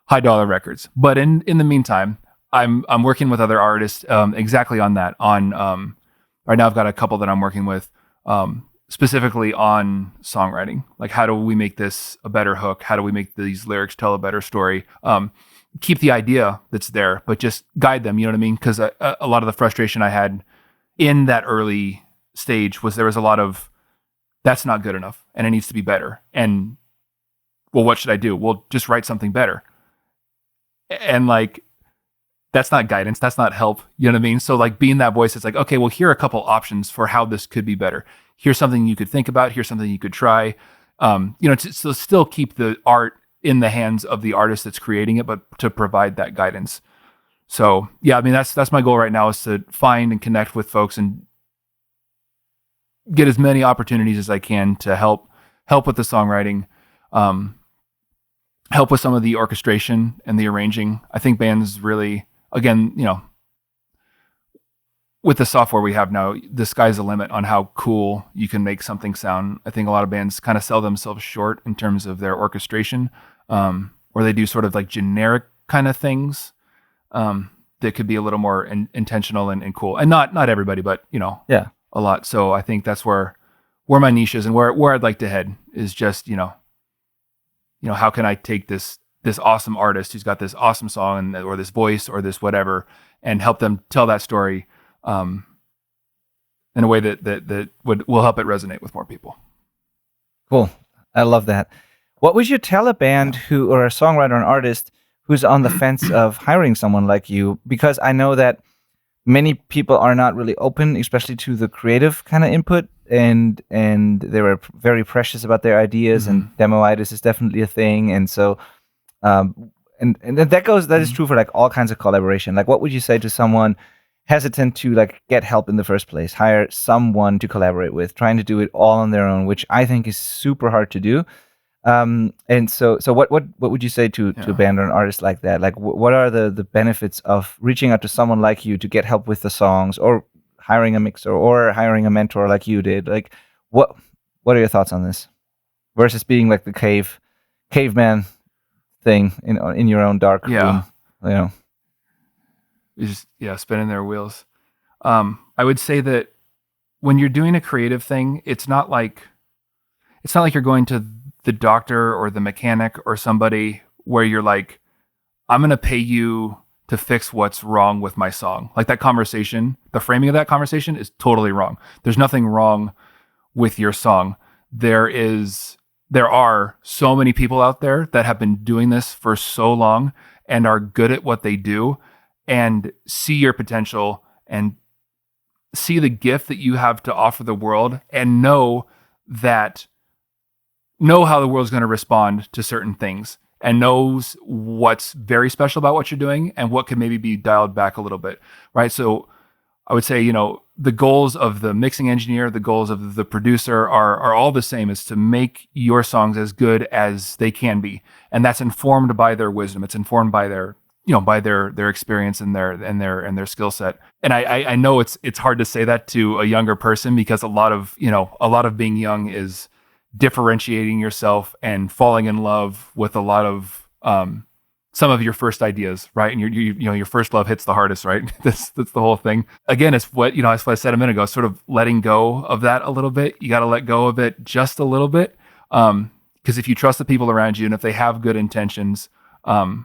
high dollar records. But in the meantime, I'm working with other artists exactly on that. Right now I've got a couple that I'm working with specifically on songwriting. Like, how do we make this a better hook? How do we make these lyrics tell a better story? Keep the idea that's there, but just guide them, you know what I mean? Because a lot of the frustration I had in that early stage was there was a lot of, that's not good enough and it needs to be better. And well, what should I do? Well, just write something better. And like, that's not guidance. That's not help. You know what I mean? So like being that voice, it's like, okay, well, here are a couple options for how this could be better. Here's something you could think about. Here's something you could try, to still keep the art in the hands of the artist that's creating it, but to provide that guidance. So yeah, I mean, that's my goal right now, is to find and connect with folks and get as many opportunities as I can to help with the songwriting, help with some of the orchestration and the arranging. I think bands really, again, with the software we have now, the sky's the limit on how cool you can make something sound. I think a lot of bands kind of sell themselves short in terms of their orchestration, or they do sort of like generic kind of things that could be a little more intentional and cool. And not everybody, but a lot. So I think that's where my niche is, and where I'd like to head is just, how can I take this awesome artist who's got this awesome song or this voice or this whatever, and help them tell that story in a way that will help it resonate with more people. Cool. I love that. What would you tell a band or a songwriter or an artist who's on the fence of hiring someone like you? Because I know that many people are not really open, especially to the creative kind of input, and they were very precious about their ideas, and demoitis is definitely a thing. And so, and that is true for like all kinds of collaboration. Like, what would you say to someone hesitant to like get help in the first place, hire someone to collaborate with, trying to do it all on their own, which I think is super hard to do? And so what would you say to a band or an artist like that? Like, what are the benefits of reaching out to someone like you to get help with the songs, or hiring a mixer, or hiring a mentor like you did? Like, what are your thoughts on this versus being like the caveman thing in your own dark room? Just spinning their wheels. I would say that when you're doing a creative thing, it's not like you're going to the doctor or the mechanic or somebody where you're like, I'm going to pay you to fix what's wrong with my song. Like, that conversation, the framing of that conversation is totally wrong. There's nothing wrong with your song. There are so many people out there that have been doing this for so long and are good at what they do, and see your potential and see the gift that you have to offer the world, and know how the world's going to respond to certain things, and knows what's very special about what you're doing and what can maybe be dialed back a little bit, right? So I would say, the goals of the mixing engineer, the goals of the producer are all the same, is to make your songs as good as they can be. And that's informed by their wisdom. It's informed by their, by their experience and their skill set. And I know it's hard to say that to a younger person, because a lot of being young is differentiating yourself and falling in love with a lot of some of your first ideas, right? And your first love hits the hardest, right? That's the whole thing. Again, it's what as what I said a minute ago, sort of letting go of that a little bit. You got to let go of it just a little bit, because if you trust the people around you and if they have good intentions, we're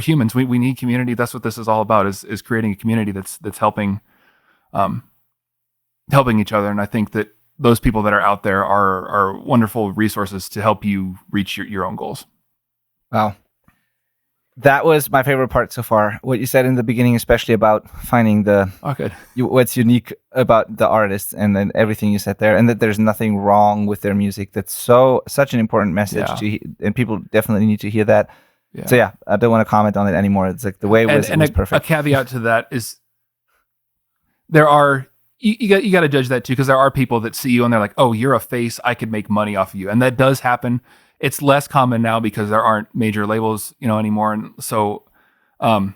humans. We need community. That's what this is all about. Is creating a community that's helping each other. And I think that those people that are out there are wonderful resources to help you reach your own goals. Wow. That was my favorite part so far. What you said in the beginning, especially about finding what's unique about the artists, and then everything you said there, and that there's nothing wrong with their music. That's such an important message and people definitely need to hear that. Yeah. So I don't want to comment on it anymore. It's like the way it was perfect. A caveat to that is there are, you got to judge that too, because there are people that see you and they're like, oh, you're a face, I could make money off of you. And that does happen. It's less common now because there aren't major labels, anymore. And so, and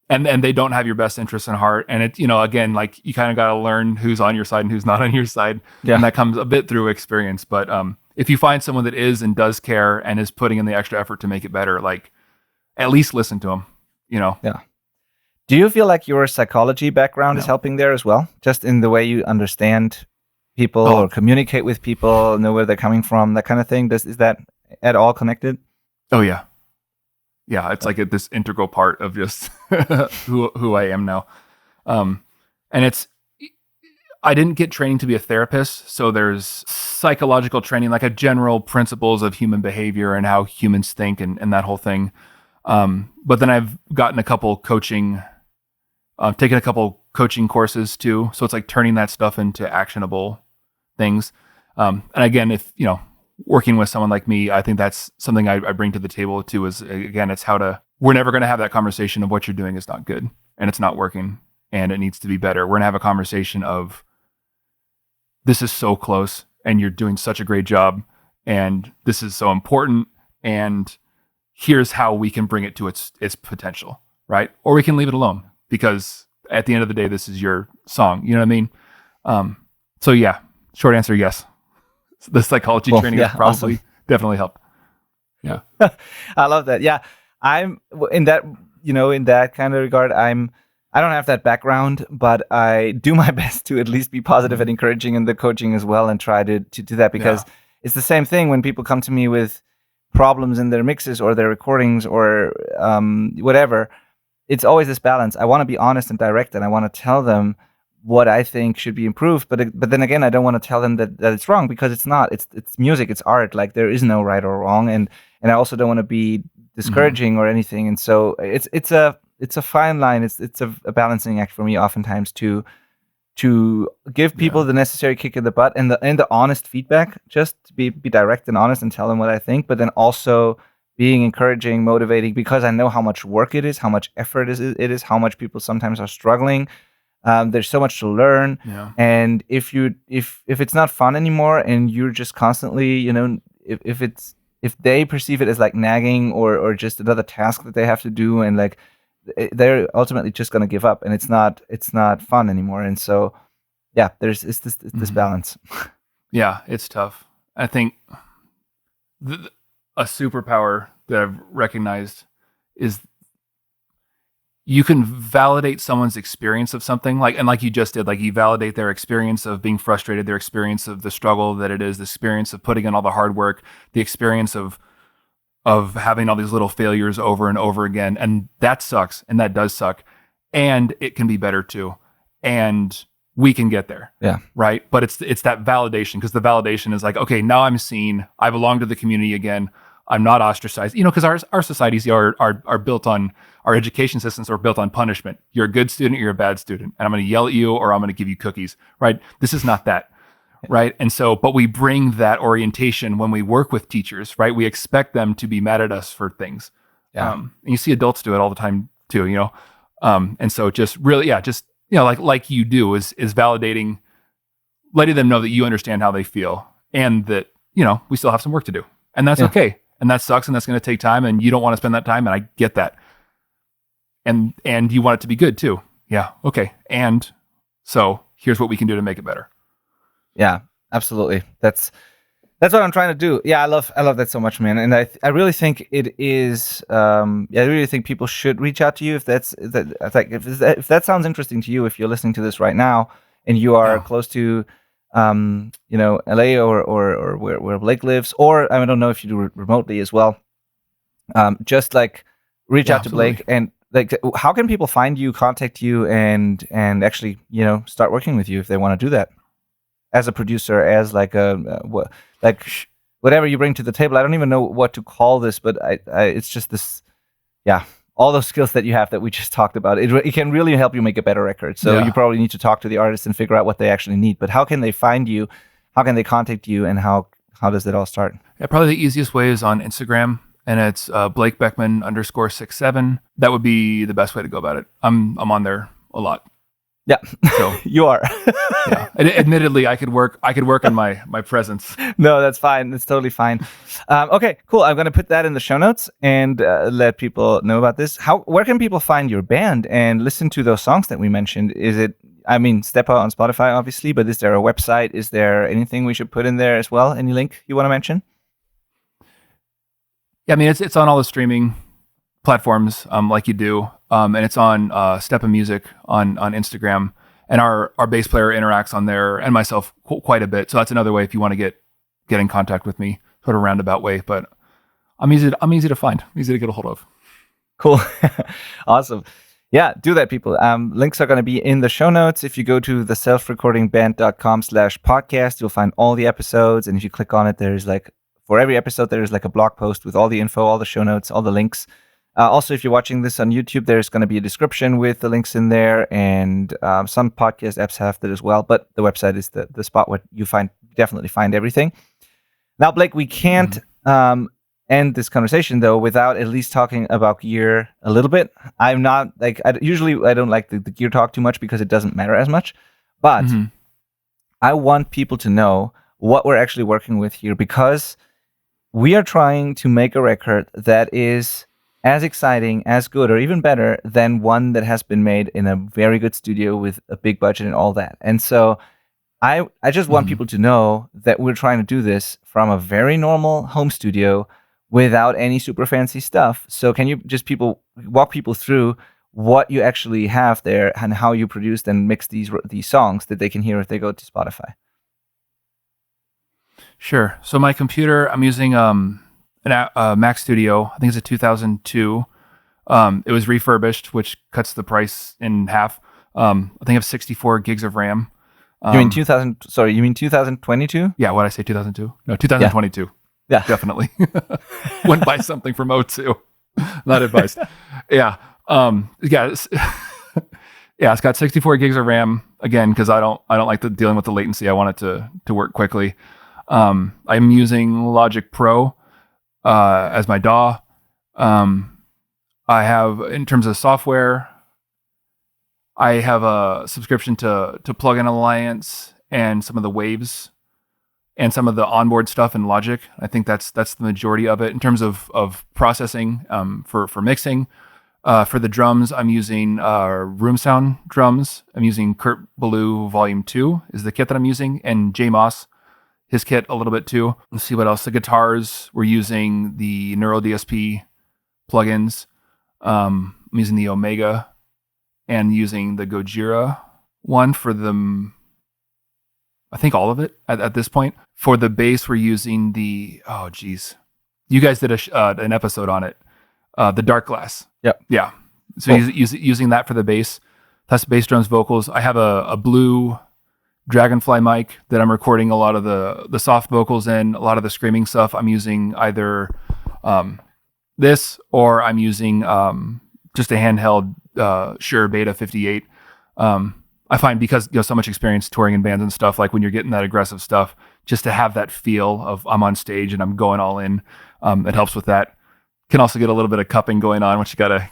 they don't have your best interests in heart. And it, again, like you kind of got to learn who's on your side and who's not on your side. Yeah. And that comes a bit through experience. But if you find someone that is and does care and is putting in the extra effort to make it better, like at least listen to them, Yeah. Do you feel like your psychology background is helping there as well? Just in the way you understand people or communicate with people, know where they're coming from, that kind of thing. Is that at all connected? Oh yeah. Yeah. It's like this integral part of just who I am now. And I didn't get training to be a therapist. So there's psychological training, like a general principles of human behavior and how humans think and that whole thing. But then I've gotten taken a couple coaching courses too. So it's like turning that stuff into actionable things. And again, if, working with someone like me, I think that's something I bring to the table too, is again, it's we're never going to have that conversation of what you're doing is not good and it's not working and it needs to be better. We're going to have a conversation of this is so close and you're doing such a great job and this is so important and here's how we can bring it to its potential, right? Or we can leave it alone because at the end of the day, this is your song. You know what I mean? So yeah, short answer, yes. The psychology training has probably definitely helped. Yeah. I love that. Yeah. I'm in that, in that kind of regard, I don't have that background, but I do my best to at least be positive and encouraging in the coaching as well and try to do that because it's the same thing when people come to me with problems in their mixes or their recordings or whatever. It's always this balance. I want to be honest and direct and I want to tell them what I think should be improved, but then again, I don't want to tell them that it's wrong because it's not. It's music, it's art. Like there is no right or wrong, and I also don't want to be discouraging or anything. And so it's a fine line. It's a balancing act for me, oftentimes to give people the necessary kick in the butt and the honest feedback. Just to be direct and honest and tell them what I think, but then also being encouraging, motivating, because I know how much work it is, how much effort it is, how much people sometimes are struggling. There's so much to learn, and if it's not fun anymore, and you're just constantly, if they perceive it as like nagging or just another task that they have to do, and like they're ultimately just gonna give up, and it's not fun anymore. And so, there's this balance. Yeah, it's tough. I think a superpower that I've recognized is you can validate someone's experience of something, like you just did, like you validate their experience of being frustrated, their experience of the struggle that it is, the experience of putting in all the hard work, the experience of having all these little failures over and over again. And that sucks. And that does suck. And it can be better too. And we can get there. Yeah. Right. But it's that validation, because the validation is like, okay, now I'm seen. I belong to the community again. I'm not ostracized, because our societies are built on, our education systems are built on punishment. You're a good student, you're a bad student, and I'm going to yell at you or I'm going to give you cookies, right? This is not that, right? And so, but we bring that orientation when we work with teachers, right? We expect them to be mad at us for things. Yeah. And you see adults do it all the time too, And so just really, just, like you do is validating, letting them know that you understand how they feel and that, we still have some work to do, and that's okay. And that sucks. And that's going to take time, and you don't want to spend that time. And I get that. And you want it to be good too. Yeah. Okay. And so here's what we can do to make it better. Yeah, absolutely. That's what I'm trying to do. Yeah, I love that so much, man. And I really think it is. I really think people should reach out to you if that sounds interesting to you. If you're listening to this right now and you are close to, LA or where Blake lives, or I don't know if you do remotely as well. Just like reach out to Blake, and like, how can people find you, contact you, and actually, start working with you if they want to do that? As a producer, as like whatever you bring to the table. I don't even know what to call this, but it's just this, all those skills that you have that we just talked about. It can really help you make a better record. So you probably need to talk to the artist and figure out what they actually need. But how can they find you? How can they contact you? And how does it all start? Yeah, probably the easiest way is on Instagram, and it's Blake Beckmann _67. That would be the best way to go about it. I'm on there a lot. Yeah, so you are. Yeah, admittedly, I could work on my presence. No, that's fine. It's totally fine. Okay, cool. I'm gonna put that in the show notes and let people know about this. Where can people find your band and listen to those songs that we mentioned? Is it, Stepa on Spotify, obviously, but is there a website? Is there anything we should put in there as well? Any link you want to mention? Yeah, it's on all the streaming platforms, like you do. And it's on Stepa Music on Instagram, and our bass player interacts on there, and myself quite a bit. So that's another way if you want to get in contact with me, sort of roundabout way. But I'm easy to find, easy to get a hold of. Cool, awesome. Yeah, do that, people. Links are going to be in the show notes. If you go to the selfrecordingband.com/podcast, you'll find all the episodes, and if you click on it, there's for every episode there's a blog post with all the info, all the show notes, all the links. Also, if you're watching this on YouTube, there's going to be a description with the links in there, and some podcast apps have that as well. But the website is the spot where you definitely find everything. Now, Blake, we can't end this conversation though without at least talking about gear a little bit. I'm not usually I don't like the gear talk too much because it doesn't matter as much, but I want people to know what we're actually working with here, because we are trying to make a record that is as exciting, as good, or even better than one that has been made in a very good studio with a big budget and all that. And so I just want people to know that we're trying to do this from a very normal home studio without any super fancy stuff. So can you just walk people through what you actually have there and how you produced and mixed these songs that they can hear if they go to Spotify? Sure. So my computer, I'm using a Mac Studio. I think it's a 2002. It was refurbished, which cuts the price in half. I think I have 64 gigs of RAM. You mean 2022? Yeah, what did I say, 2002? No, 2022. Yeah. Definitely. Wouldn't buy something from 02. Not advised. Yeah. It's got 64 gigs of RAM, again, because I don't like dealing with the latency. I want it to work quickly. I'm using Logic Pro as my DAW. I have, in terms of software, I have a subscription to Plugin Alliance and some of the Waves and some of the onboard stuff in Logic. I think that's the majority of it. In terms of processing, for mixing, for the drums, I'm using Room Sound drums. I'm using Kurt Ballou Volume 2 is the kit that I'm using, and Jay Moss, his kit a little bit too. Let's see what else. The guitars, we're using the Neuro DSP plugins. I'm using the Omega and using the Gojira one for them. I think all of it at this point. For the bass, we're using the, you guys did an episode on it. The Dark Glass. Yep. Yeah. So using that for the bass. That's bass, drums, vocals. I have a blue Dragonfly mic that I'm recording a lot of the soft vocals in, a lot of the screaming stuff. I'm using either this, or I'm using just a handheld Shure Beta 58. I find, because so much experience touring in bands and stuff, like when you're getting that aggressive stuff, just to have that feel of I'm on stage and I'm going all in, it helps with that. Can also get a little bit of cupping going on, which you gotta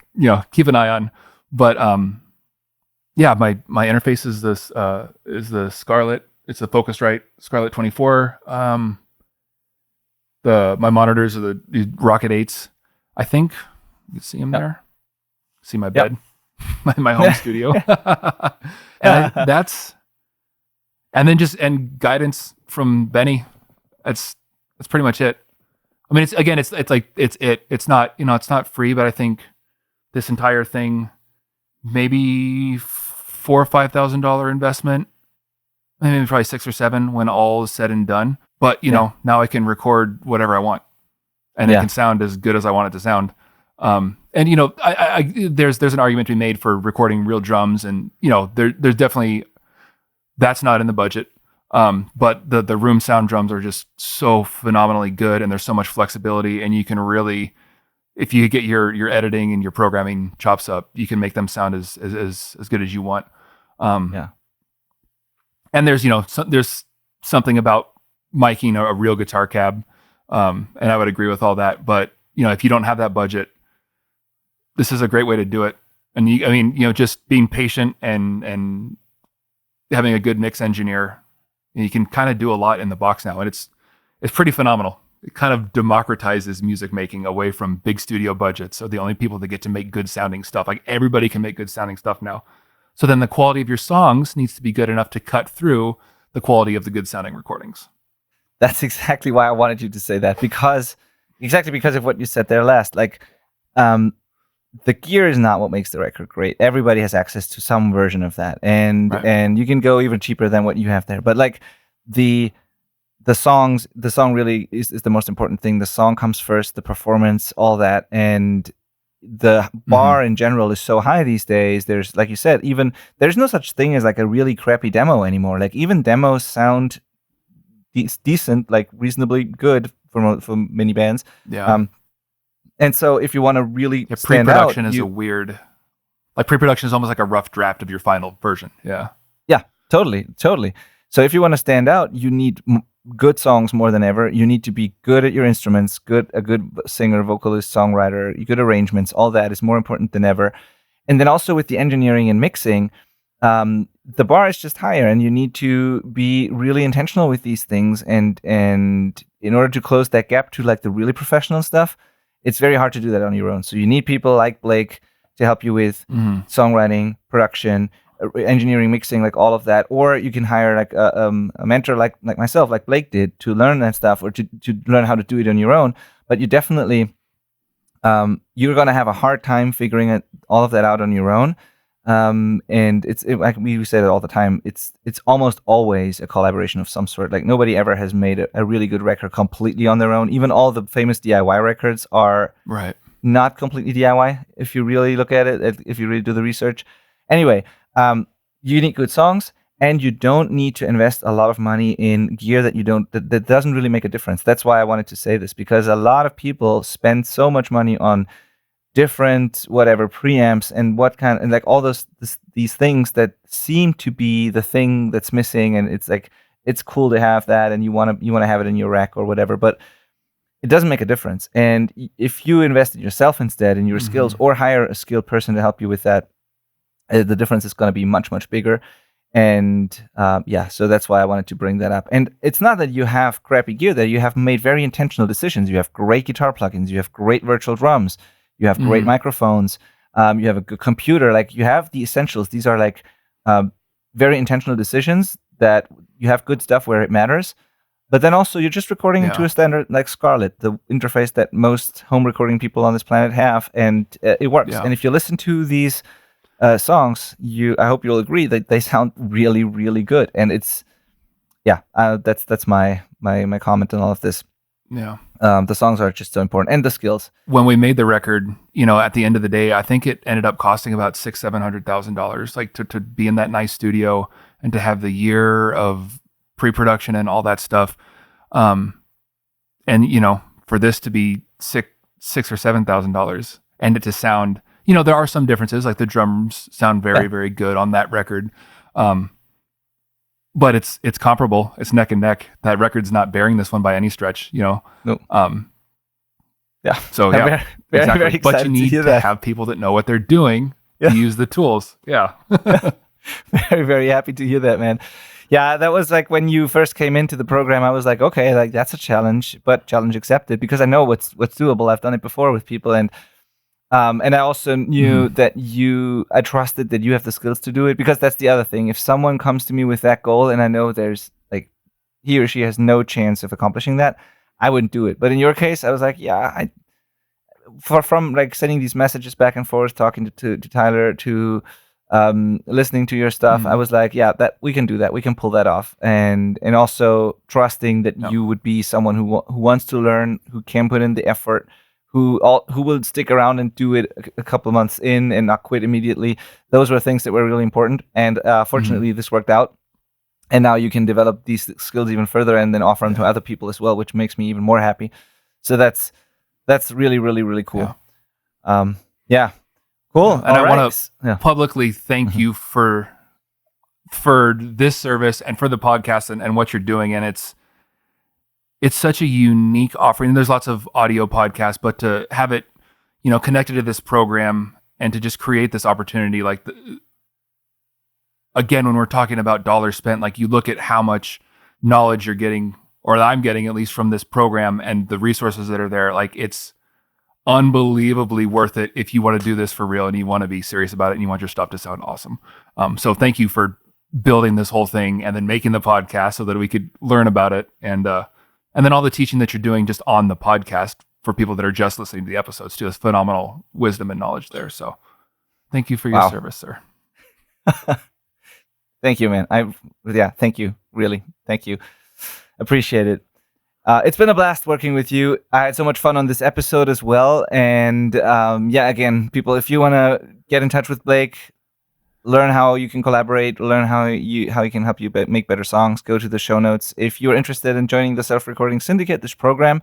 keep an eye on. But yeah, my interface is the Scarlett. It's a Focusrite Scarlett 24. My monitors are the Rocket 8s. I think you can see them there. See my bed, my home studio. And guidance from Benny. That's pretty much it. I mean, it's not, it's not free, but I think this entire thing, maybe $4,000 or $5,000 investment, maybe probably 6 or 7 when all is said and done. But now I can record whatever I want, and it can sound as good as I want it to sound. And there's an argument to be made for recording real drums, and there's definitely that's not in the budget. But the room sound drums are just so phenomenally good, and there's so much flexibility, and you can really, if you get your editing and your programming chops up, you can make them sound as good as you want. And there's there's something about miking a real guitar cab, and I would agree with all that. But if you don't have that budget, this is a great way to do it. And just being patient and having a good mix engineer, you can kind of do a lot in the box now, and it's pretty phenomenal. It kind of democratizes music making away from big studio budgets. So the only people that get to make good sounding stuff, like everybody can make good sounding stuff now. So then the quality of your songs needs to be good enough to cut through the quality of the good sounding recordings. That's exactly why I wanted you to say that, because of what you said there last. Like, the gear is not what makes the record great. Everybody has access to some version of that, and you can go even cheaper than what you have there. But like the song really is the most important thing. The song comes first, the performance, all that, and the bar in general is so high these days. There's, like you said, there's no such thing as like a really crappy demo anymore. Like even demos sound decent, like reasonably good for many bands. Yeah. And so if you want to really stand pre-production out, is pre-production is almost like a rough draft of your final version. Yeah. Yeah, totally. So if you want to stand out, you need good songs more than ever. You need to be good at your instruments, a good singer, vocalist, songwriter, good arrangements. All that is more important than ever. And then also with the engineering and mixing, the bar is just higher, and you need to be really intentional with these things. And in order to close that gap to like the really professional stuff, it's very hard to do that on your own. So you need people like Blake to help you with songwriting, production, engineering, mixing, like all of that. Or you can hire like a mentor like myself, like Blake did, to learn that stuff, or to learn how to do it on your own. But you definitely, you're going to have a hard time figuring all of that out on your own. And like we say it all the time, it's almost always a collaboration of some sort. Like nobody ever has made a really good record completely on their own. Even all the famous DIY records are not completely DIY if you really look at it, if you really do the research. Anyway, you need good songs, and you don't need to invest a lot of money in gear that doesn't really make a difference. That's why I wanted to say this, because a lot of people spend so much money on different preamps and and like all these things that seem to be the thing that's missing, and it's like it's cool to have that, and you want to have it in your rack or whatever, but it doesn't make a difference. And if you invest in yourself instead, in your skills, or hire a skilled person to help you with that, the difference is going to be much, much bigger. And so that's why I wanted to bring that up. And it's not that you have crappy gear there. You have made very intentional decisions. You have great guitar plugins. You have great virtual drums. You have great microphones. You have a good computer. Like, you have the essentials. These are like very intentional decisions that you have good stuff where it matters. But then also you're just recording into a standard like Scarlett, the interface that most home recording people on this planet have, and it works. Yeah. And if you listen to these songs, I hope you'll agree that they sound really, really good. And it's that's my comment on all of this. Yeah. The songs are just so important, and the skills. When we made the record, at the end of the day, I think it ended up costing about $600,000-$700,000, like to be in that nice studio and to have the year of pre-production and all that stuff. And for this to be $6,000 or $7,000 and it to sound, there are some differences, like the drums sound very, very good on that record. But it's comparable. It's neck and neck. That record's not bearing this one by any stretch, Nope. Yeah. So very, exactly. very but you need to have people that know what they're doing use the tools. Yeah. Very, very happy to hear that, man. Yeah, that was like when you first came into the program, I was like, okay, like that's a challenge, but challenge accepted, because I know what's doable. I've done it before with people, and I also knew that I trusted that you have the skills to do it, because that's the other thing. If someone comes to me with that goal and I know there's like he or she has no chance of accomplishing that, I wouldn't do it. But in your case, I was like, yeah, from like sending these messages back and forth, talking to Tyler, to listening to your stuff, I was like, yeah, that we can do that. We can pull that off. And also trusting that you would be someone who wants to learn, who can put in the effort, who will stick around and do it a couple of months in and not quit immediately. Those were things that were really important. And fortunately, this worked out. And now you can develop these skills even further and then offer them to other people as well, which makes me even more happy. So that's really, really, really cool. Yeah. Cool. And I want to publicly thank you for this service and for the podcast and what you're doing. And it's such a unique offering. There's lots of audio podcasts, but to have it, connected to this program and to just create this opportunity, like again, when we're talking about dollars spent, like you look at how much knowledge you're getting, or I'm getting at least from this program and the resources that are there, like it's unbelievably worth it if you want to do this for real and you want to be serious about it and you want your stuff to sound awesome. So thank you for building this whole thing and then making the podcast so that we could learn about it. And then all the teaching that you're doing just on the podcast for people that are just listening to the episodes too. There's phenomenal wisdom and knowledge there. So thank you for your service, sir. Thank you, man. Thank you. Really. Thank you. Appreciate it. It's been a blast working with you. I had so much fun on this episode as well. And again, people, if you want to get in touch with Blake, learn how you can collaborate, learn how he can help you make better songs, go to the show notes. If you're interested in joining the Self-Recording Syndicate, this program,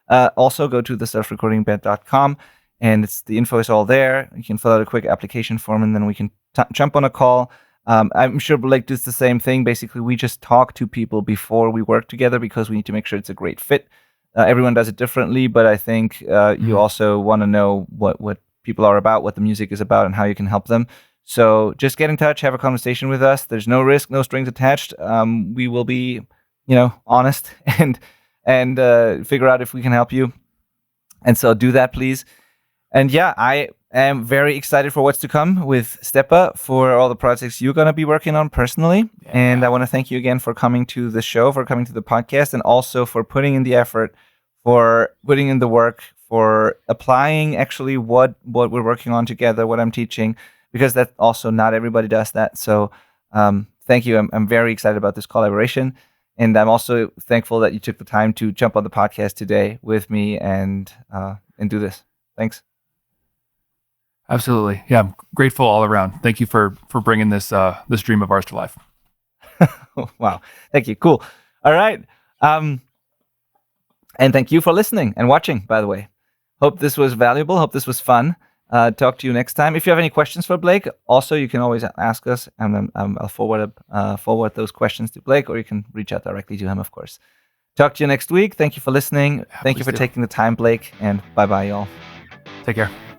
also go to the selfrecordingband.com, and the info is all there. You can fill out a quick application form, and then we can jump on a call. I'm sure Blake does the same thing. Basically, we just talk to people before we work together because we need to make sure it's a great fit. Everyone does it differently, but I think you also want to know what people are about, what the music is about, and how you can help them. So just get in touch, have a conversation with us. There's no risk, no strings attached. We will be, honest and figure out if we can help you. And so do that, please. And I am very excited for what's to come with Stepa, for all the projects you're going to be working on personally. Yeah. And I want to thank you again for coming to the show, for coming to the podcast, and also for putting in the effort, for putting in the work, for applying actually what we're working on together, what I'm teaching, because that also not everybody does that. So thank you. I'm very excited about this collaboration. And I'm also thankful that you took the time to jump on the podcast today with me and do this. Thanks. Absolutely. Yeah, I'm grateful all around. Thank you for bringing this dream of ours to life. Wow. Thank you. Cool. All right. And thank you for listening and watching, by the way. Hope this was valuable. Hope this was fun. Talk to you next time. If you have any questions for Blake, also you can always ask us, and then I'll forward those questions to Blake, or you can reach out directly to him, of course. Talk to you next week. Thank you for listening. Thank you for taking the time, Blake, and bye-bye, y'all. Take care.